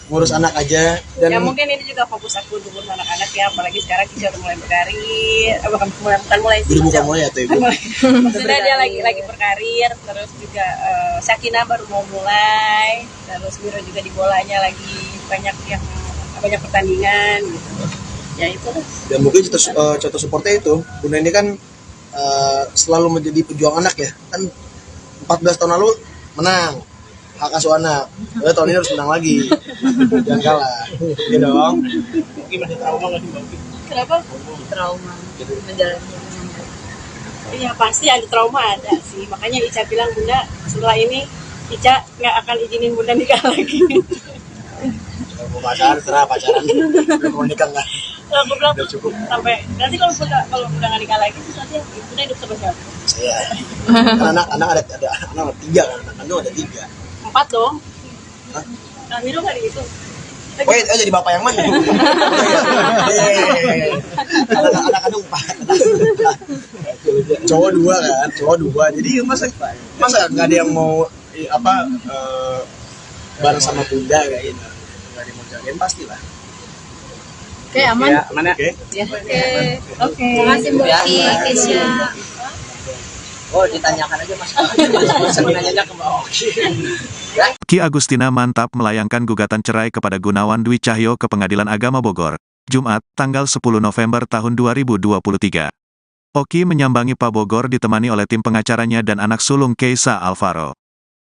Speaker 4: Ngurus anak aja. Dan
Speaker 7: Ya mungkin ini juga fokus aku untuk ngurus anak-anak ya, apalagi sekarang Kisha udah mulai berkarir, bukan mulai sih.
Speaker 4: udah buka mulai ya tuh Ibu.
Speaker 7: Maksudnya dia lagi berkarir, terus juga Sakinah baru mau mulai, terus Miro juga di bolanya lagi banyak pertandingan gitu. Ya itu lah.
Speaker 4: Dan mungkin contoh supportnya itu, Bunda ini kan selalu menjadi pejuang anak ya. Kan 14 tahun lalu menang hak asuh anak. Udah tahun ini harus menang lagi. Jangan kalah. Iya dong. Gimana trauma nggak sih Mbak?
Speaker 7: Kenapa?
Speaker 2: Trauma menjalani.
Speaker 7: Ya pasti ada trauma ada sih. Makanya Ica bilang Bunda setelah ini Ica nggak akan izinin Bunda nikah lagi.
Speaker 4: Mau pacaran, serah pacaran. Mau nikah nggak?
Speaker 7: Kalau aku bilang
Speaker 4: Udah cukup.
Speaker 7: sampai nanti kalau Bunda nggak nikah lagi terus nanti Bunda hidup sama siapa?
Speaker 4: Saya. Karena anak ada anak 3 kan. Anak ada 3.
Speaker 7: 4 dong.
Speaker 4: Hah?
Speaker 7: Nah, Miro nggak gitu.
Speaker 4: Oh ya, jadi bapak yang mana? Anak kandung 4. Cowok 2 kan, cowok 2. Jadi masa nggak ada yang mau bareng sama Bunda kayak gitu. Nggak ada yang mau jagain pastilah.
Speaker 2: Oke, aman.
Speaker 4: Ya, aman ya? Oke.
Speaker 2: Ya. Oke. Makasih Mbak
Speaker 5: Ya,
Speaker 2: Kisha.
Speaker 5: Oh, ditanyakan aja Mas. Nanya ke Mbak Oki.
Speaker 1: Ki Agustina mantap melayangkan gugatan cerai kepada Gunawan Dwi Cahyo ke Pengadilan Agama Bogor, Jumat, tanggal 10 November tahun 2023. Oki menyambangi Pak Bogor ditemani oleh tim pengacaranya dan anak sulung Keisa Alvaro.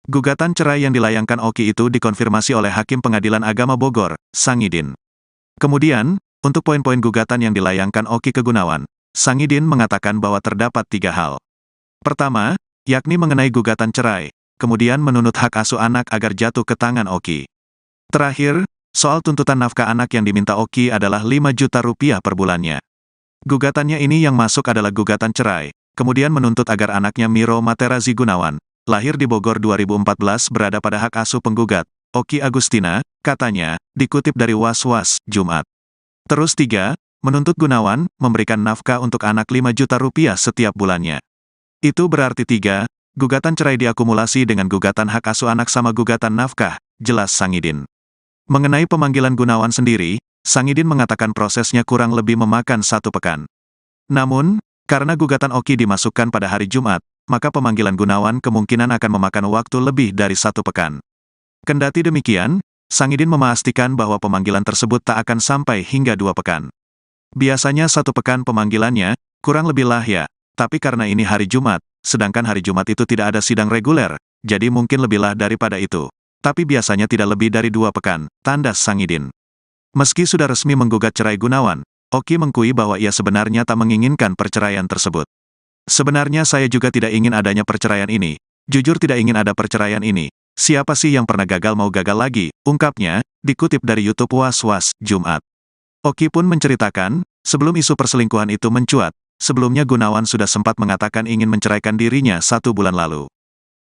Speaker 1: Gugatan cerai yang dilayangkan Oki itu dikonfirmasi oleh Hakim Pengadilan Agama Bogor, Sangidin. Kemudian, untuk poin-poin gugatan yang dilayangkan Oki ke Gunawan, Sangidin mengatakan bahwa terdapat 3 hal. Pertama, yakni mengenai gugatan cerai, kemudian menuntut hak asuh anak agar jatuh ke tangan Oki. Terakhir, soal tuntutan nafkah anak yang diminta Oki adalah 5 juta rupiah per bulannya. Gugatannya ini yang masuk adalah gugatan cerai, kemudian menuntut agar anaknya Miro Materazi Gunawan, lahir di Bogor 2014 berada pada hak asuh penggugat, Oki Agustina, katanya, dikutip dari Was-Was, Jumat. Terus 3, menuntut Gunawan, memberikan nafkah untuk anak 5 juta rupiah setiap bulannya. Itu berarti 3, gugatan cerai diakumulasi dengan gugatan hak asuh anak sama gugatan nafkah, jelas Sangidin. Mengenai pemanggilan Gunawan sendiri, Sangidin mengatakan prosesnya kurang lebih memakan 1 pekan. Namun, karena gugatan Oki dimasukkan pada hari Jumat, maka pemanggilan Gunawan kemungkinan akan memakan waktu lebih dari 1 pekan. Kendati demikian, Sangidin memastikan bahwa pemanggilan tersebut tak akan sampai hingga 2 pekan. Biasanya 1 pekan pemanggilannya, kurang lebih lah ya, tapi karena ini hari Jumat, sedangkan hari Jumat itu tidak ada sidang reguler, jadi mungkin lebihlah daripada itu. Tapi biasanya tidak lebih dari 2 pekan, tandas Sangidin. Meski sudah resmi menggugat cerai Gunawan, Oki mengakui bahwa ia sebenarnya tak menginginkan perceraian tersebut. Sebenarnya saya juga tidak ingin adanya perceraian ini. Jujur tidak ingin ada perceraian ini. Siapa sih yang pernah gagal mau gagal lagi, ungkapnya, dikutip dari YouTube Was-Was, Jumat. Oki pun menceritakan, sebelum isu perselingkuhan itu mencuat, sebelumnya Gunawan sudah sempat mengatakan ingin menceraikan dirinya 1 bulan lalu.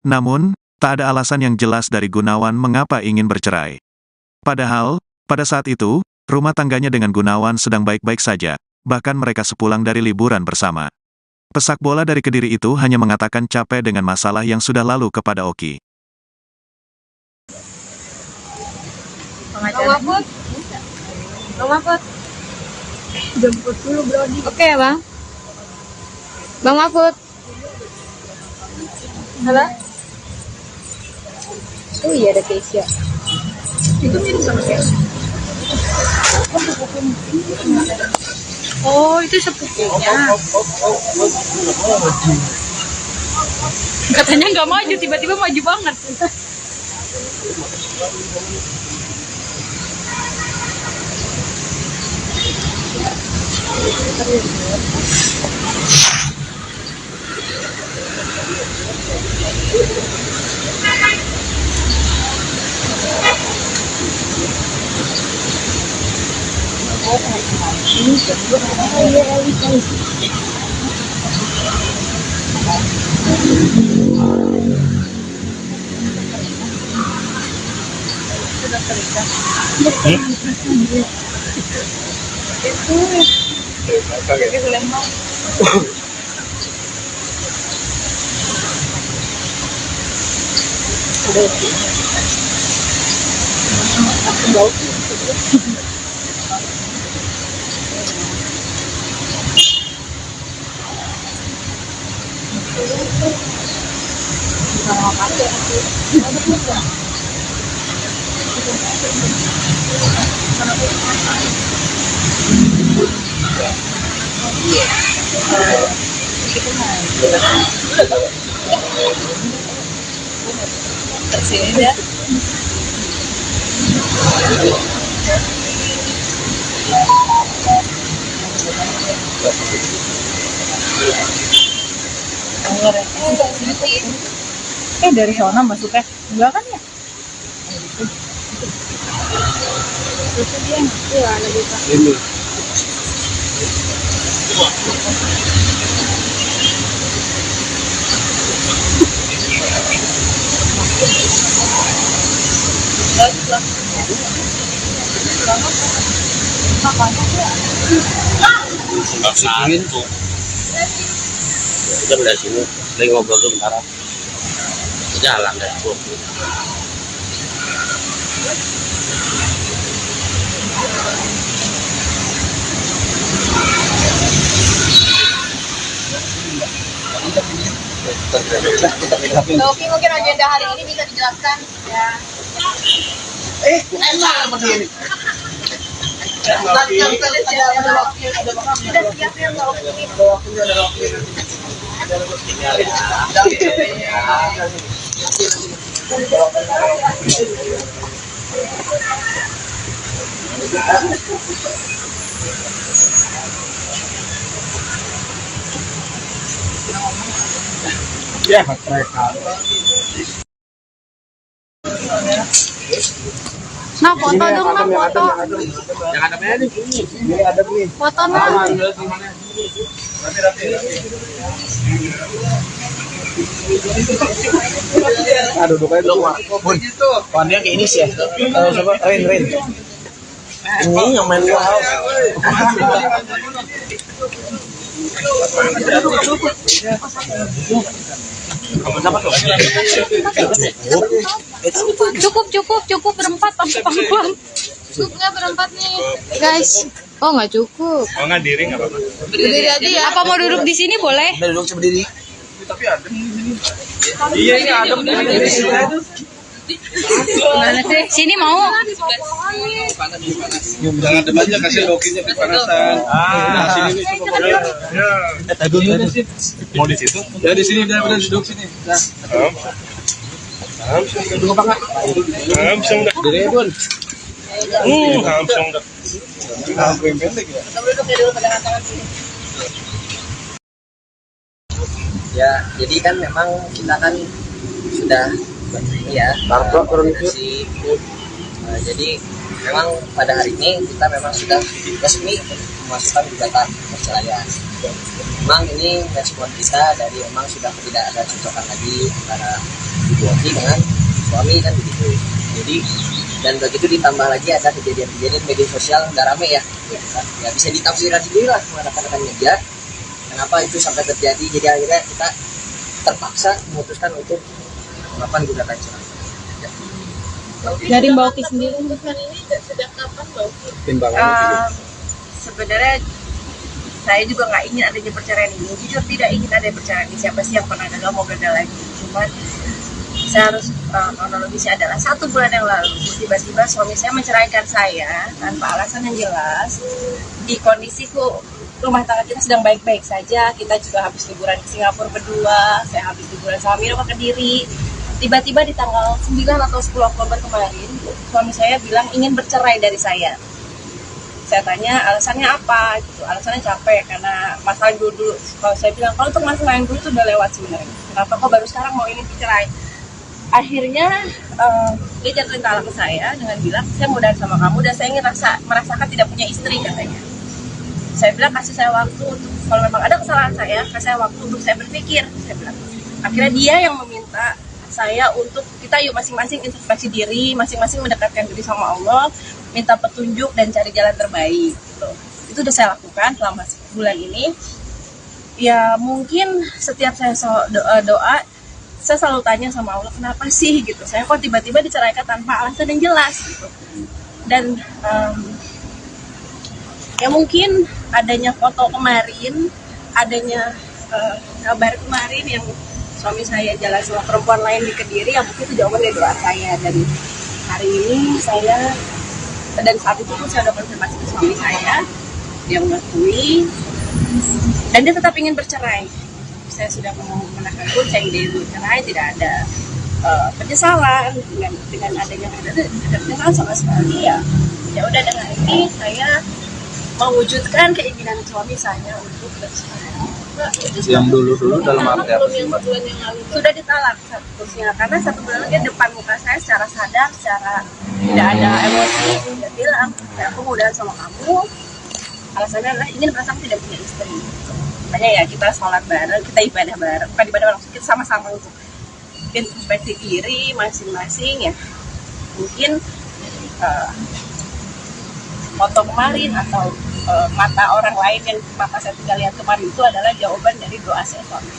Speaker 1: Namun, tak ada alasan yang jelas dari Gunawan mengapa ingin bercerai. Padahal, pada saat itu, rumah tangganya dengan Gunawan sedang baik-baik saja, bahkan mereka sepulang dari liburan bersama. Pesak bola dari Kediri itu hanya mengatakan capek dengan masalah yang sudah lalu kepada Oki.
Speaker 6: Bang Mahfud. Bang Mahfud. Jemput dulu Brody. Oke ya Bang. Bang Mahfud. Halo? Oh iya ada Keisha.
Speaker 7: Itu mirip sama siapa? Oh, itu sepupunya. Katanya nggak maju, tiba-tiba maju banget.
Speaker 2: Tersini dia. Dari sana masuknya enggak kan ya?
Speaker 3: Ini. Satu. Kita dari sini, lagi ngobrol dulu bentar. Jalan deh.
Speaker 6: Oke, mungkin agenda hari ini bisa dijelaskan ya.
Speaker 4: Enak seperti ini. Ada
Speaker 3: Ya, mereka.
Speaker 6: Nah, foto dong, nah, foto.
Speaker 3: Yang ada nih. Ini ada nih.
Speaker 6: Foto, nah.
Speaker 4: Aduh, duduknya dulu. Bun, pohonnya kayak ini sih ya. Coba, Rin. Ini yang main wow.
Speaker 6: Cukup berempat tapi pelan-pelan. Cukup nggak berempat nih, guys? Oh, nggak cukup.
Speaker 3: Oh, nggak diri nggak apa-apa.
Speaker 6: Berdiri aja ya. Apa mau duduk di sini boleh?
Speaker 4: Udah duduk coba diri.
Speaker 3: Tapi ada. Iya, ini ada.
Speaker 6: Gimana sih? Sini mau?
Speaker 3: Jangan depan aja, kasih lokinya kepanasan. Sini nih coba. Ya. Mau di situ? Ya di sini, udah duduk sini. Nah.
Speaker 4: Duduk apa nggak?
Speaker 3: Langsung dah.
Speaker 4: Diri Bun.
Speaker 3: Langsung dah.
Speaker 5: Ya, jadi kan memang kita kan sudah ya koordinasi. Jadi memang pada hari ini kita memang sudah resmi memasukkan gugatan perceraian. Memang ini respon kita dari memang sudah tidak ada cocokan lagi antara Ibu Oki dengan suami kan begitu. Jadi dan begitu ditambah lagi ada kejadian-kejadian media sosial nggak rame ya. Ya bisa ditafsirkan sendiri lah rekan-rekan media kenapa itu sampai terjadi. Jadi akhirnya kita terpaksa memutuskan untuk melakukan gugatan cerai.
Speaker 6: Dari Mbak Oki sendiri.
Speaker 2: Ini sejak kapan Mbak Oki?
Speaker 7: Sebenarnya saya juga nggak ingin adanya perceraian ini. Jujur tidak ingin ada perceraian ini. Siapa sih yang pernah gagal mau gagal lagi? Cuman saya harus kronologisnya adalah 1 bulan yang lalu tiba-tiba suami saya menceraikan saya tanpa alasan yang jelas. Di kondisiku rumah tangga kita sedang baik-baik saja. Kita juga habis liburan ke Singapura berdua. Saya habis liburan sama Mira ke Kediri. Tiba-tiba di tanggal 9 atau 10 Oktober kemarin, suami saya bilang ingin bercerai dari saya. Saya tanya alasannya apa gitu. Alasannya capek karena masalah dulu. Kalau saya bilang kalau untuk masalah yang dulu itu udah lewat sebenarnya. Kenapa kok baru sekarang mau ingin bercerai? Akhirnya dia jatuhin talak ke saya dengan bilang saya mau udahan sama kamu dan saya ingin merasakan tidak punya istri katanya. Saya bilang kasih saya waktu untuk kalau memang ada kesalahan saya, kasih saya waktu untuk saya berpikir. Saya bilang. Akhirnya dia yang meminta saya untuk kita yuk masing-masing introspeksi diri, masing-masing mendekatkan diri sama Allah, minta petunjuk dan cari jalan terbaik. Gitu. Itu udah saya lakukan selama bulan ini. Ya mungkin setiap saya doa, saya selalu tanya sama Allah kenapa sih gitu. Saya kok tiba-tiba diceraikan tanpa alasan yang jelas gitu. Dan ya mungkin adanya foto kemarin, adanya kabar kemarin yang suami saya jalan sama perempuan lain di Kediri, yang mungkin itu jawaban dari doa saya. Dan hari ini saya, dan saat itu pun saya udah konfirmasi ke suami saya, dia mengakui, dan dia tetap ingin bercerai. Saya sudah menekan pun, saya ingin bercerai, tidak ada penyesalan dengan adanya penyesalan sama sekali ya. Ya udah dengan ini saya mewujudkan keinginan suami saya untuk bercerai.
Speaker 3: Yang dulu dalam arti apa sih, Mbak?
Speaker 7: Sudah ditalak statusnya karena 1 bulan lagi depan muka saya secara sadar, secara tidak ada emosi, dia bilang aku mau udahan sama kamu, alasannya adalah ingin merasakan tidak punya istri. Makanya ya kita sholat bareng, kita ibadah bareng, bukan ibadah bareng, kita sama-sama untuk introspeksi diri masing-masing ya. Mungkin foto kemarin atau mata orang lain yang mata saya tinggal lihat kemarin itu adalah jawaban dari doa saya suami.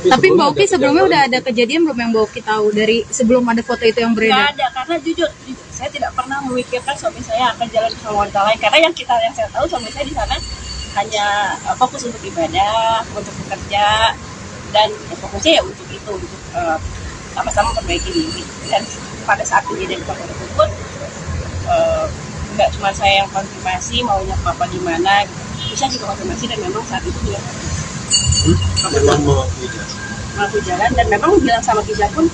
Speaker 6: Tapi Mbak Oki sebelumnya udah ada kejadian belum yang Mbak Oki tahu dari sebelum ada foto itu yang
Speaker 7: Nggak
Speaker 6: beredar?
Speaker 7: ada, karena jujur saya tidak pernah memikirkan suami saya akan jalan sama wanita lain. Karena yang saya tahu suami saya di sana hanya fokus untuk ibadah, untuk bekerja, dan ya, fokusnya ya untuk itu, untuk sama-sama memperbaiki diri. Dan pada saat kejadian foto tersebut nggak cuma saya yang konfirmasi maunya papa gimana gitu. Kisah juga konfirmasi dan memang saat itu dia
Speaker 4: Memang mau
Speaker 7: mengaku jalan dan memang bilang sama Kisah pun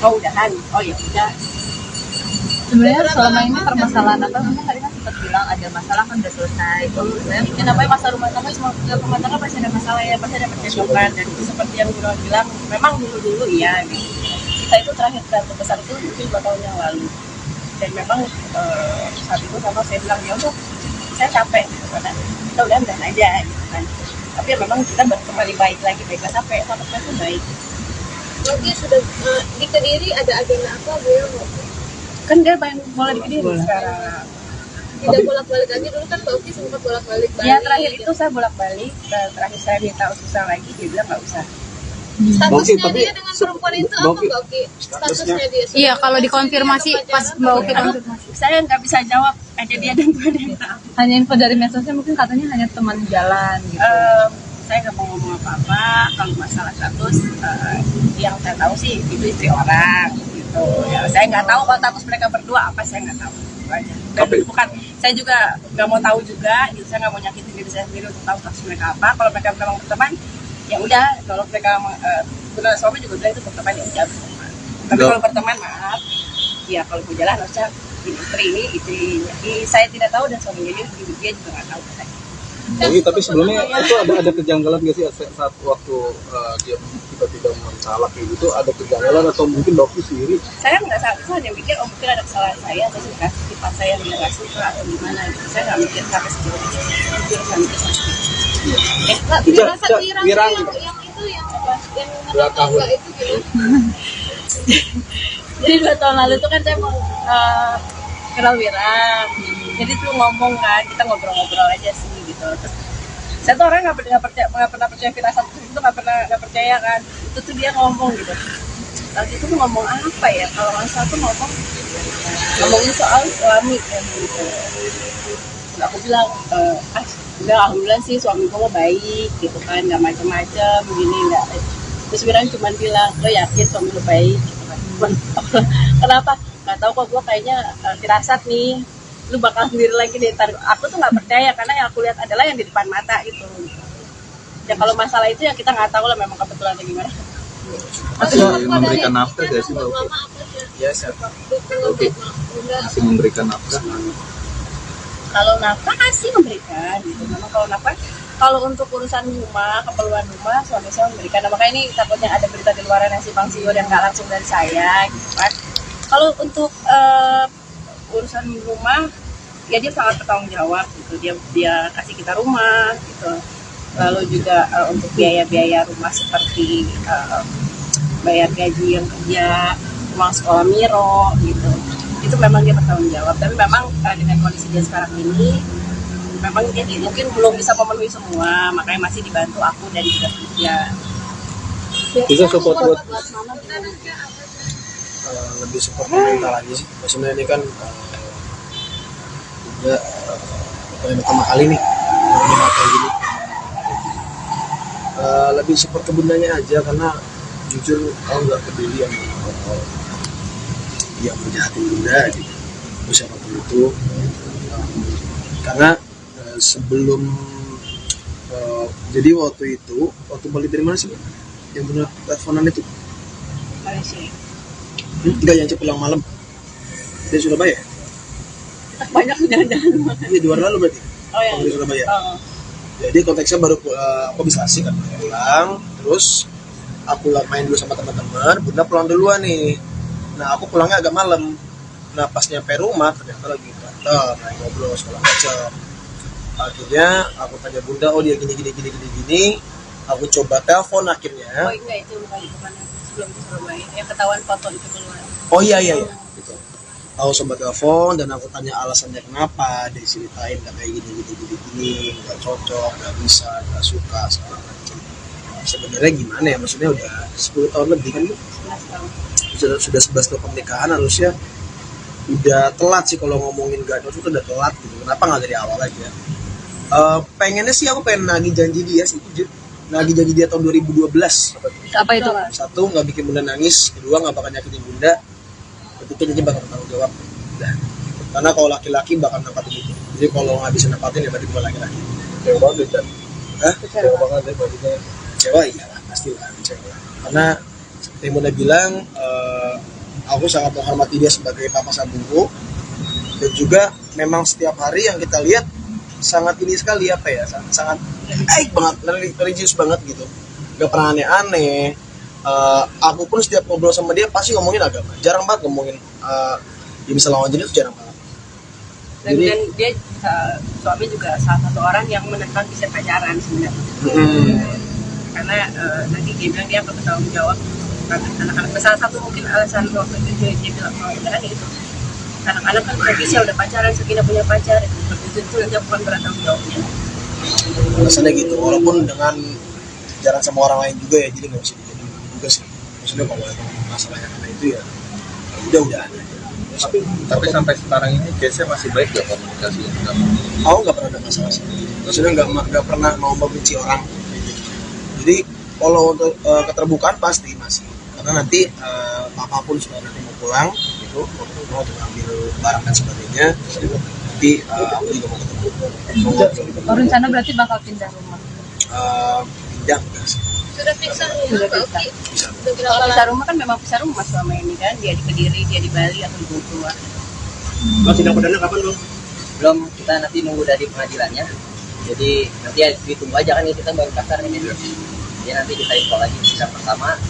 Speaker 7: mau udahan. Oh ya udah.
Speaker 2: Sebenarnya selama ini permasalahan apa? Mungkin tadi kan sempat bilang ada masalah kan udah selesai. Sebenarnya kenapa masa rumah tangga semua rumah tangga pasti ada masalah ya, pasti ada percekcokan. Dan itu seperti yang Gunawan bilang, memang dulu ya gitu. Kita itu terakhir berantem besar itu mungkin 2 tahun yang lalu. Dan memang saat itu sama saya bilang ya udah, saya capek gitu karena kita udah aja gitu kan. Tapi ya memang kita kembali baik lagi, baiklah sampai itu baik.
Speaker 6: Oke, sudah di Kediri ada agenda apa beliau?
Speaker 7: Kan dia mulai di Kediri sekarang.
Speaker 6: Tidak bolak-balik lagi, dulu kan Mbak Oki sempat bolak-balik Bali.
Speaker 7: Ya terakhir itu saya bolak-balik, terakhir saya minta usaha lagi, dia bilang nggak usah.
Speaker 6: Statusnya dia dengan perempuan itu apa Mbak Oki? Statusnya dia?
Speaker 2: Iya, kalau dikonfirmasi pas Mbak Oki konfirmasi.
Speaker 7: Saya nggak bisa jawab, aja dia dan Tuhan yang tahu.
Speaker 2: Hanya info dari medsosnya mungkin katanya hanya teman jalan gitu.
Speaker 7: Saya nggak mau ngomong apa-apa kalau masalah status. Yang saya tahu sih itu istri orang gitu. Ya, saya nggak tahu kalau status mereka berdua apa, saya nggak tahu. Dan bukan, saya juga nggak mau tahu juga. Gitu. Saya nggak mau nyakitin diri saya sendiri untuk tahu status mereka apa. Kalau mereka memang berteman, ya udah. Kalau mereka benar suami juga bilang itu berteman ya udah berteman. Tapi kalau berteman maaf, ya kalau mau jalan harusnya istri ini saya tidak tahu dan suaminya dia juga nggak tahu.
Speaker 3: Tapi sebelumnya itu ada kejanggalan nggak sih saat waktu dia tiba-tiba mentalak gitu, ada kejanggalan atau mungkin Mbak Oki sendiri?
Speaker 7: Saya nggak saat itu hanya mikir mungkin ada kesalahan saya atau sifat saya yang nggak suka atau gimana gitu. Saya nggak mikir sampai sejauh itu. Nggak mikir sampai itu.
Speaker 6: Wirang yang itu yang apa? Yang menetangga itu gimana?
Speaker 7: Jadi 2 tahun lalu tuh kan saya mau kenal Wirang. Jadi tuh ngomong kan, kita ngobrol-ngobrol aja sih gitu. Terus saya tuh orang nggak pernah percaya firasat itu, nggak percaya kan. Itu tuh dia ngomong gitu. Lalu itu tuh ngomong apa ya? Kalau nggak salah tuh ngomongin soal suami kan gitu. Terus aku bilang, udah alhamdulillah sih suami gue baik gitu kan, nggak macam-macam begini nggak. Terus Wirang cuma bilang, lo yakin suami lo baik? Gitu kan. Kenapa? Nggak tahu kok, gue kayaknya firasat nih, lu bakal sendiri lagi deh. Aku tuh nggak percaya karena yang aku lihat adalah yang di depan mata itu. Ya kalau masalah itu ya kita nggak tahu lah memang kebetulan atau gimana.
Speaker 3: Masih memberikan nafkah gak sih Mbak Oki?
Speaker 4: Ya, siapa?
Speaker 3: Oke, masih memberikan nafkah.
Speaker 7: Kalau nafkah kasih memberikan gitu. Memang kalau untuk urusan rumah, keperluan rumah, suami saya memberikan. Nah, makanya ini takutnya ada berita di luaran yang simpang siur yang nggak langsung dari saya gitu kan. Kalau untuk urusan rumah, ya dia sangat bertanggung jawab gitu. Dia kasih kita rumah gitu. Lalu juga untuk biaya-biaya rumah seperti bayar gaji yang kerja, uang sekolah Miro gitu. Itu memang dia bertanggung jawab. Tapi memang dengan kondisi dia sekarang ini, memang dia mungkin belum bisa memenuhi semua, makanya masih dibantu aku dan juga dia.
Speaker 3: Bisa support buat
Speaker 4: lebih support mental aja sih. Maksudnya ini kan juga pertama kali nih kayak gini. Lebih support ke bundanya aja karena jujur aku nggak peduli yang menjahatin bunda gitu. Terus siapapun itu karena sebelum jadi waktu balik dari mana sih yang benar teleponan itu?
Speaker 7: Malaysia.
Speaker 4: Enggak, yang pulang malam di Surabaya.
Speaker 7: Banyak jalan-jalan.
Speaker 4: Iya, 2 hari lalu berarti.
Speaker 7: Oh ya.
Speaker 4: Di Surabaya.
Speaker 7: Oh.
Speaker 4: Jadi konteksnya baru aku bisa asik kan pulang, terus aku main dulu sama teman-teman, bunda pulang duluan nih. Nah aku pulangnya agak malam. Nah pas nyampe rumah ternyata lagi berantem, lagi ngobrol segala macam. Akhirnya aku tanya bunda, oh dia gini. Aku coba telepon akhirnya.
Speaker 7: Oh enggak, itu bukan sebelum di Surabaya. Yang ketahuan foto itu keluar.
Speaker 4: Oh iya. Gitu. Aku coba telepon dan aku tanya alasannya kenapa, dia ceritain nggak kayak gini, nggak cocok, nggak bisa, nggak suka segala macam. Sebenarnya gimana ya, maksudnya udah 10 tahun lebih kan Bu?
Speaker 7: 11 tahun.
Speaker 4: Sudah 11 tahun pernikahan, harusnya udah telat sih kalau ngomongin gak cocok, udah telat gitu. Kenapa nggak dari awal aja? Pengennya sih aku pengen nagih janji dia sih, jujur. Nagih janji dia tahun 2012.
Speaker 2: Apa itu?
Speaker 4: 1, nggak bikin bunda nangis. 2, nggak bakal nyakitin bunda. Ketiga, janji bakal bertanggung jawab. Udah. Karena kalau laki-laki bakal nempatin itu. Jadi kalau nggak bisa nempatin ya berarti bukan laki-laki.
Speaker 3: Kecewa banget kan?
Speaker 4: Hah?
Speaker 3: Kecewa banget ya berarti.
Speaker 4: Kecewa iya lah, pasti lah kecewa. Karena seperti yang bunda bilang, Aku sangat menghormati dia sebagai papa Sabungku, dan juga memang setiap hari yang kita lihat sangat ini sekali apa ya, sangat baik banget, religius banget gitu, gak pernah aneh-aneh. Aku pun setiap ngobrol sama dia pasti ngomongin agama, jarang banget ngomongin ya misalnya lawan jenis itu jarang banget.
Speaker 7: Dan dia suami juga salah satu orang yang menentang bisa pacaran sebenarnya. Karena tadi dia bilang dia akan bertanggung jawab anak-anak. Salah satu mungkin alasan waktu itu dia bilang udah itu anak-anak kan udah bisa udah pacaran, Sakinah punya pacar itu nanti bukan bertanggung jawabnya.
Speaker 4: Alasannya gitu, walaupun dengan jalan sama orang lain juga ya, jadi nggak bisa dijadiin juga sih. Maksudnya kalau emang masalahnya karena itu ya udah aja.
Speaker 3: Tapi sampai sekarang ini case-nya masih baik ya komunikasinya?
Speaker 4: Aku nggak pernah ada masalah sih. Maksudnya nggak pernah mau membenci orang. Jadi kalau untuk keterbukaan pasti masih. Karena nanti apapun sudah nanti mau pulang gitu, mau ambil barang dan sebagainya, nanti aku juga mau ketemu.
Speaker 2: Rencana berarti bakal pindah rumah.
Speaker 4: Pindah enggak sih?
Speaker 6: Sudah pisah nih.
Speaker 2: Sudah pisah.
Speaker 4: Bisa.
Speaker 2: Kalau pisah rumah kan memang pisah rumah selama ini kan, dia di Kediri, dia di Bali atau di Bogor.
Speaker 4: Sidang perdana kapan bang?
Speaker 5: Belum, kita nanti nunggu dari pengadilannya. Jadi nanti ya ditunggu aja kan, ya kita baru daftar ini. Jadi nanti kita info lagi sidang pertama.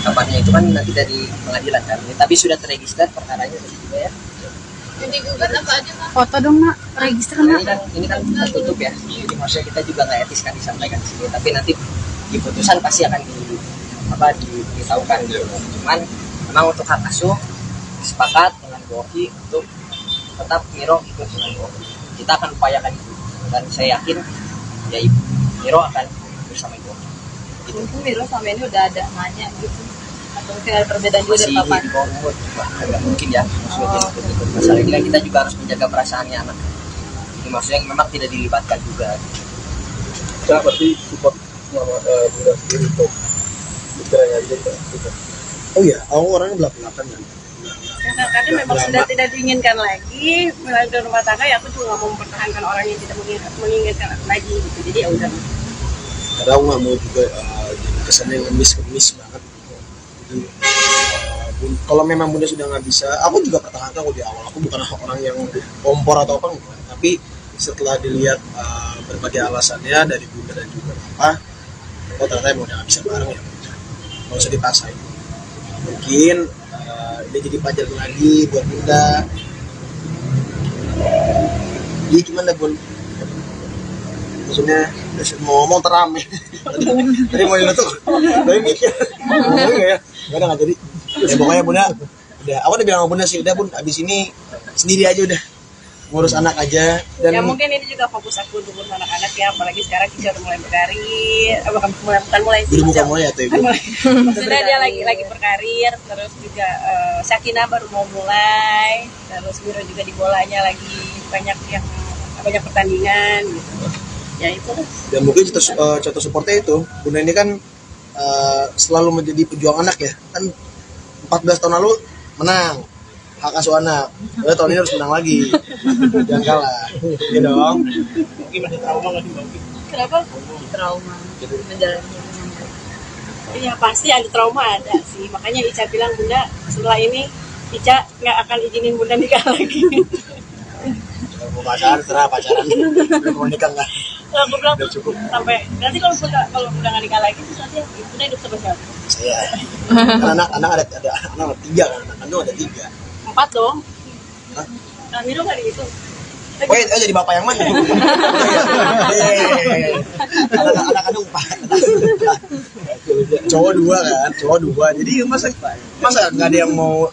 Speaker 5: Kapannya itu kan nanti dari pengadilan kan. Tapi sudah terregister perkaranya juga ya.
Speaker 6: Yang digugat apa aja, Mak?
Speaker 2: Foto dong, Mak. Register, Mak.
Speaker 5: Ini kan tertutup ya. Jadi maksudnya kita juga nggak etis kan disampaikan di sini. Tapi nanti di putusan pasti akan ditahukan gitu. Cuman memang untuk hak asuh sepakat dengan Goki untuk tetap Miro ikut dengan Goki. Kita akan upayakan itu, dan saya yakin ya Miro akan bersama Goki. Gitu.
Speaker 2: Mungkin Miro sama ini udah ada nanya gitu. Atau mungkin ada perbedaan juga dari
Speaker 5: Masih
Speaker 2: papan.
Speaker 5: di bawah umur, agak mungkin ya. Maksudnya gitu. Masalah ini kan kita juga harus menjaga perasaannya anak. Ini maksudnya memang tidak dilibatkan juga.
Speaker 3: Saya berarti support Bunda sendiri untuk bercerainya aja.
Speaker 4: Oh iya, aku orangnya belak-belakan kan.
Speaker 7: Karena memang sudah tidak diinginkan lagi melalui rumah tangga, ya aku juga nggak mau mempertahankan orang yang tidak menginginkan lagi gitu. Jadi ya udah.
Speaker 4: Karena aku nggak mau juga jadi kesannya ngemis banget. Jadi kalau memang Bunda sudah nggak bisa, aku juga pertahankan di awal. Aku bukan orang yang kompor atau apa enggak. Tapi setelah dilihat berbagai alasannya dari Bunda dan juga Papa, oh ternyata emang udah nggak bisa bareng ya. Nggak usah dipaksain. Mungkin dia jadi pelajaran lagi buat Bunda. Jadi gimana Bun? Maksudnya mau ngomong terame. Tadi mau nyetuk, tapi mikir. Ya, nggak jadi. Ya pokoknya Bunda, udah. Aku udah bilang sama Bunda sih, udah Bun, abis ini sendiri aja udah. Ngurus anak aja. Dan
Speaker 7: Ya mungkin ini juga fokus aku untuk ngurus anak-anak ya, apalagi sekarang kita udah mulai berkarir, bukan mulai sih.
Speaker 4: udah buka mulai atau Ibu?
Speaker 7: Maksudnya dia lagi berkarir, terus juga Sakinah baru mau mulai, terus Miro juga di bolanya lagi banyak pertandingan gitu. Ya itu lah.
Speaker 4: Dan mungkin contoh supportnya itu, Bunda ini kan selalu menjadi pejuang anak ya. Kan 14 tahun lalu menang hak asuh anak. Udah tahun ini harus menang lagi. Jangan kalah. Iya dong. Mungkin masih trauma nggak sih Mbak?
Speaker 7: Kenapa?
Speaker 2: Trauma menjalani.
Speaker 7: Iya pasti ada trauma, ada sih. Makanya Ica bilang, Bunda setelah ini Ica nggak akan izinin Bunda nikah lagi.
Speaker 4: Kalau mau pacaran, terserah pacaran. Mau nikah nggak?
Speaker 7: Kalau aku bilang
Speaker 4: Udah cukup.
Speaker 7: sampai nanti kalau Bunda nggak nikah lagi terus nanti Bunda hidup sama siapa?
Speaker 4: Saya. Kan anak ada 3 kan. Anak kandung ada 3.
Speaker 7: 4 dong.
Speaker 4: Hah?
Speaker 7: Nah, Miro nggak dihitung.
Speaker 4: Oh iya, jadi bapak yang mana? Anak kandung 4. Cowok 2 kan, cowok 2. Jadi masa nggak ada yang mau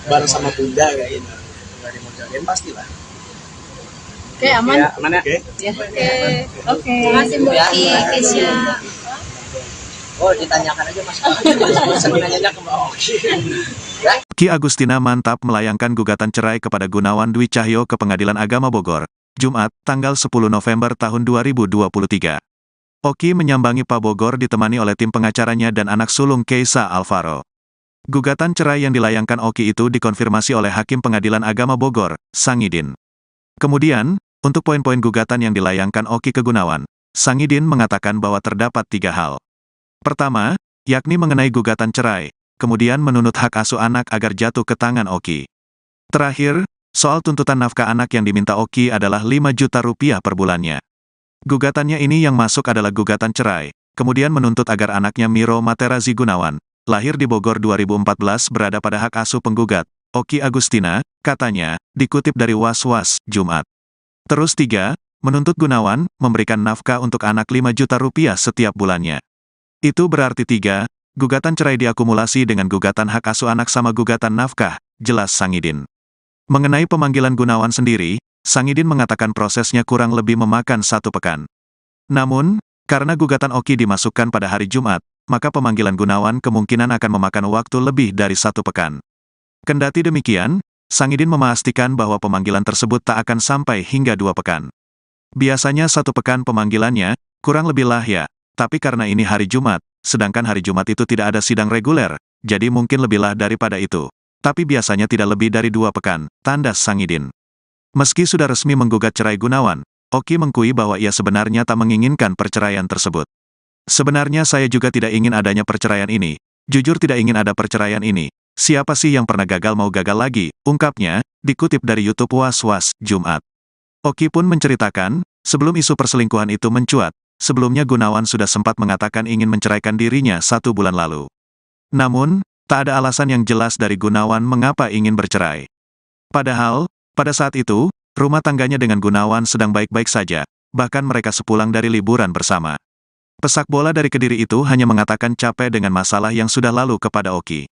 Speaker 4: bareng sama Bunda kayak gitu. Nggak ada yang mau jagain pastilah.
Speaker 2: Oke, aman.
Speaker 4: Ya, aman ya? Oke.
Speaker 2: Ya. Oke. Terima kasih Mbak Kesya.
Speaker 5: Oh, ditanyakan aja Mas. Nanya ke Mbak Oki.
Speaker 1: Ki Agustina mantap melayangkan gugatan cerai kepada Gunawan Dwi Cahyo ke Pengadilan Agama Bogor, Jumat, tanggal 10 November tahun 2023. Oki menyambangi Pak Bogor ditemani oleh tim pengacaranya dan anak sulung Keisa Alvaro. Gugatan cerai yang dilayangkan Oki itu dikonfirmasi oleh Hakim Pengadilan Agama Bogor, Sangidin. Kemudian, untuk poin-poin gugatan yang dilayangkan Oki ke Gunawan, Sangidin mengatakan bahwa terdapat 3 hal. Pertama, yakni mengenai gugatan cerai, kemudian menuntut hak asuh anak agar jatuh ke tangan Oki. Terakhir, soal tuntutan nafkah anak yang diminta Oki adalah 5 juta rupiah per bulannya. Gugatannya ini yang masuk adalah gugatan cerai, kemudian menuntut agar anaknya Miro Materazi Gunawan, lahir di Bogor 2014 berada pada hak asuh penggugat, Oki Agustina, katanya, dikutip dari Was-Was, Jumat. Terus 3, menuntut Gunawan, memberikan nafkah untuk anak 5 juta rupiah setiap bulannya. Itu berarti 3, gugatan cerai diakumulasi dengan gugatan hak asuh anak sama gugatan nafkah, jelas Sangidin. Mengenai pemanggilan Gunawan sendiri, Sangidin mengatakan prosesnya kurang lebih memakan 1 pekan. Namun, karena gugatan Oki dimasukkan pada hari Jumat, maka pemanggilan Gunawan kemungkinan akan memakan waktu lebih dari 1 pekan. Kendati demikian, Sangidin memastikan bahwa pemanggilan tersebut tak akan sampai hingga 2 pekan. Biasanya 1 pekan pemanggilannya, kurang lebih lah ya, tapi karena ini hari Jumat, sedangkan hari Jumat itu tidak ada sidang reguler, jadi mungkin lebihlah daripada itu. Tapi biasanya tidak lebih dari 2 pekan, tandas Sangidin. Meski sudah resmi menggugat cerai Gunawan, Oki mengakui bahwa ia sebenarnya tak menginginkan perceraian tersebut. Sebenarnya saya juga tidak ingin adanya perceraian ini. Jujur tidak ingin ada perceraian ini. Siapa sih yang pernah gagal mau gagal lagi, ungkapnya, dikutip dari YouTube Was-Was, Jumat. Oki pun menceritakan, sebelum isu perselingkuhan itu mencuat, sebelumnya Gunawan sudah sempat mengatakan ingin menceraikan dirinya 1 bulan lalu. Namun, tak ada alasan yang jelas dari Gunawan mengapa ingin bercerai. Padahal, pada saat itu, rumah tangganya dengan Gunawan sedang baik-baik saja, bahkan mereka sepulang dari liburan bersama. Pesak bola dari Kediri itu hanya mengatakan capek dengan masalah yang sudah lalu kepada Oki.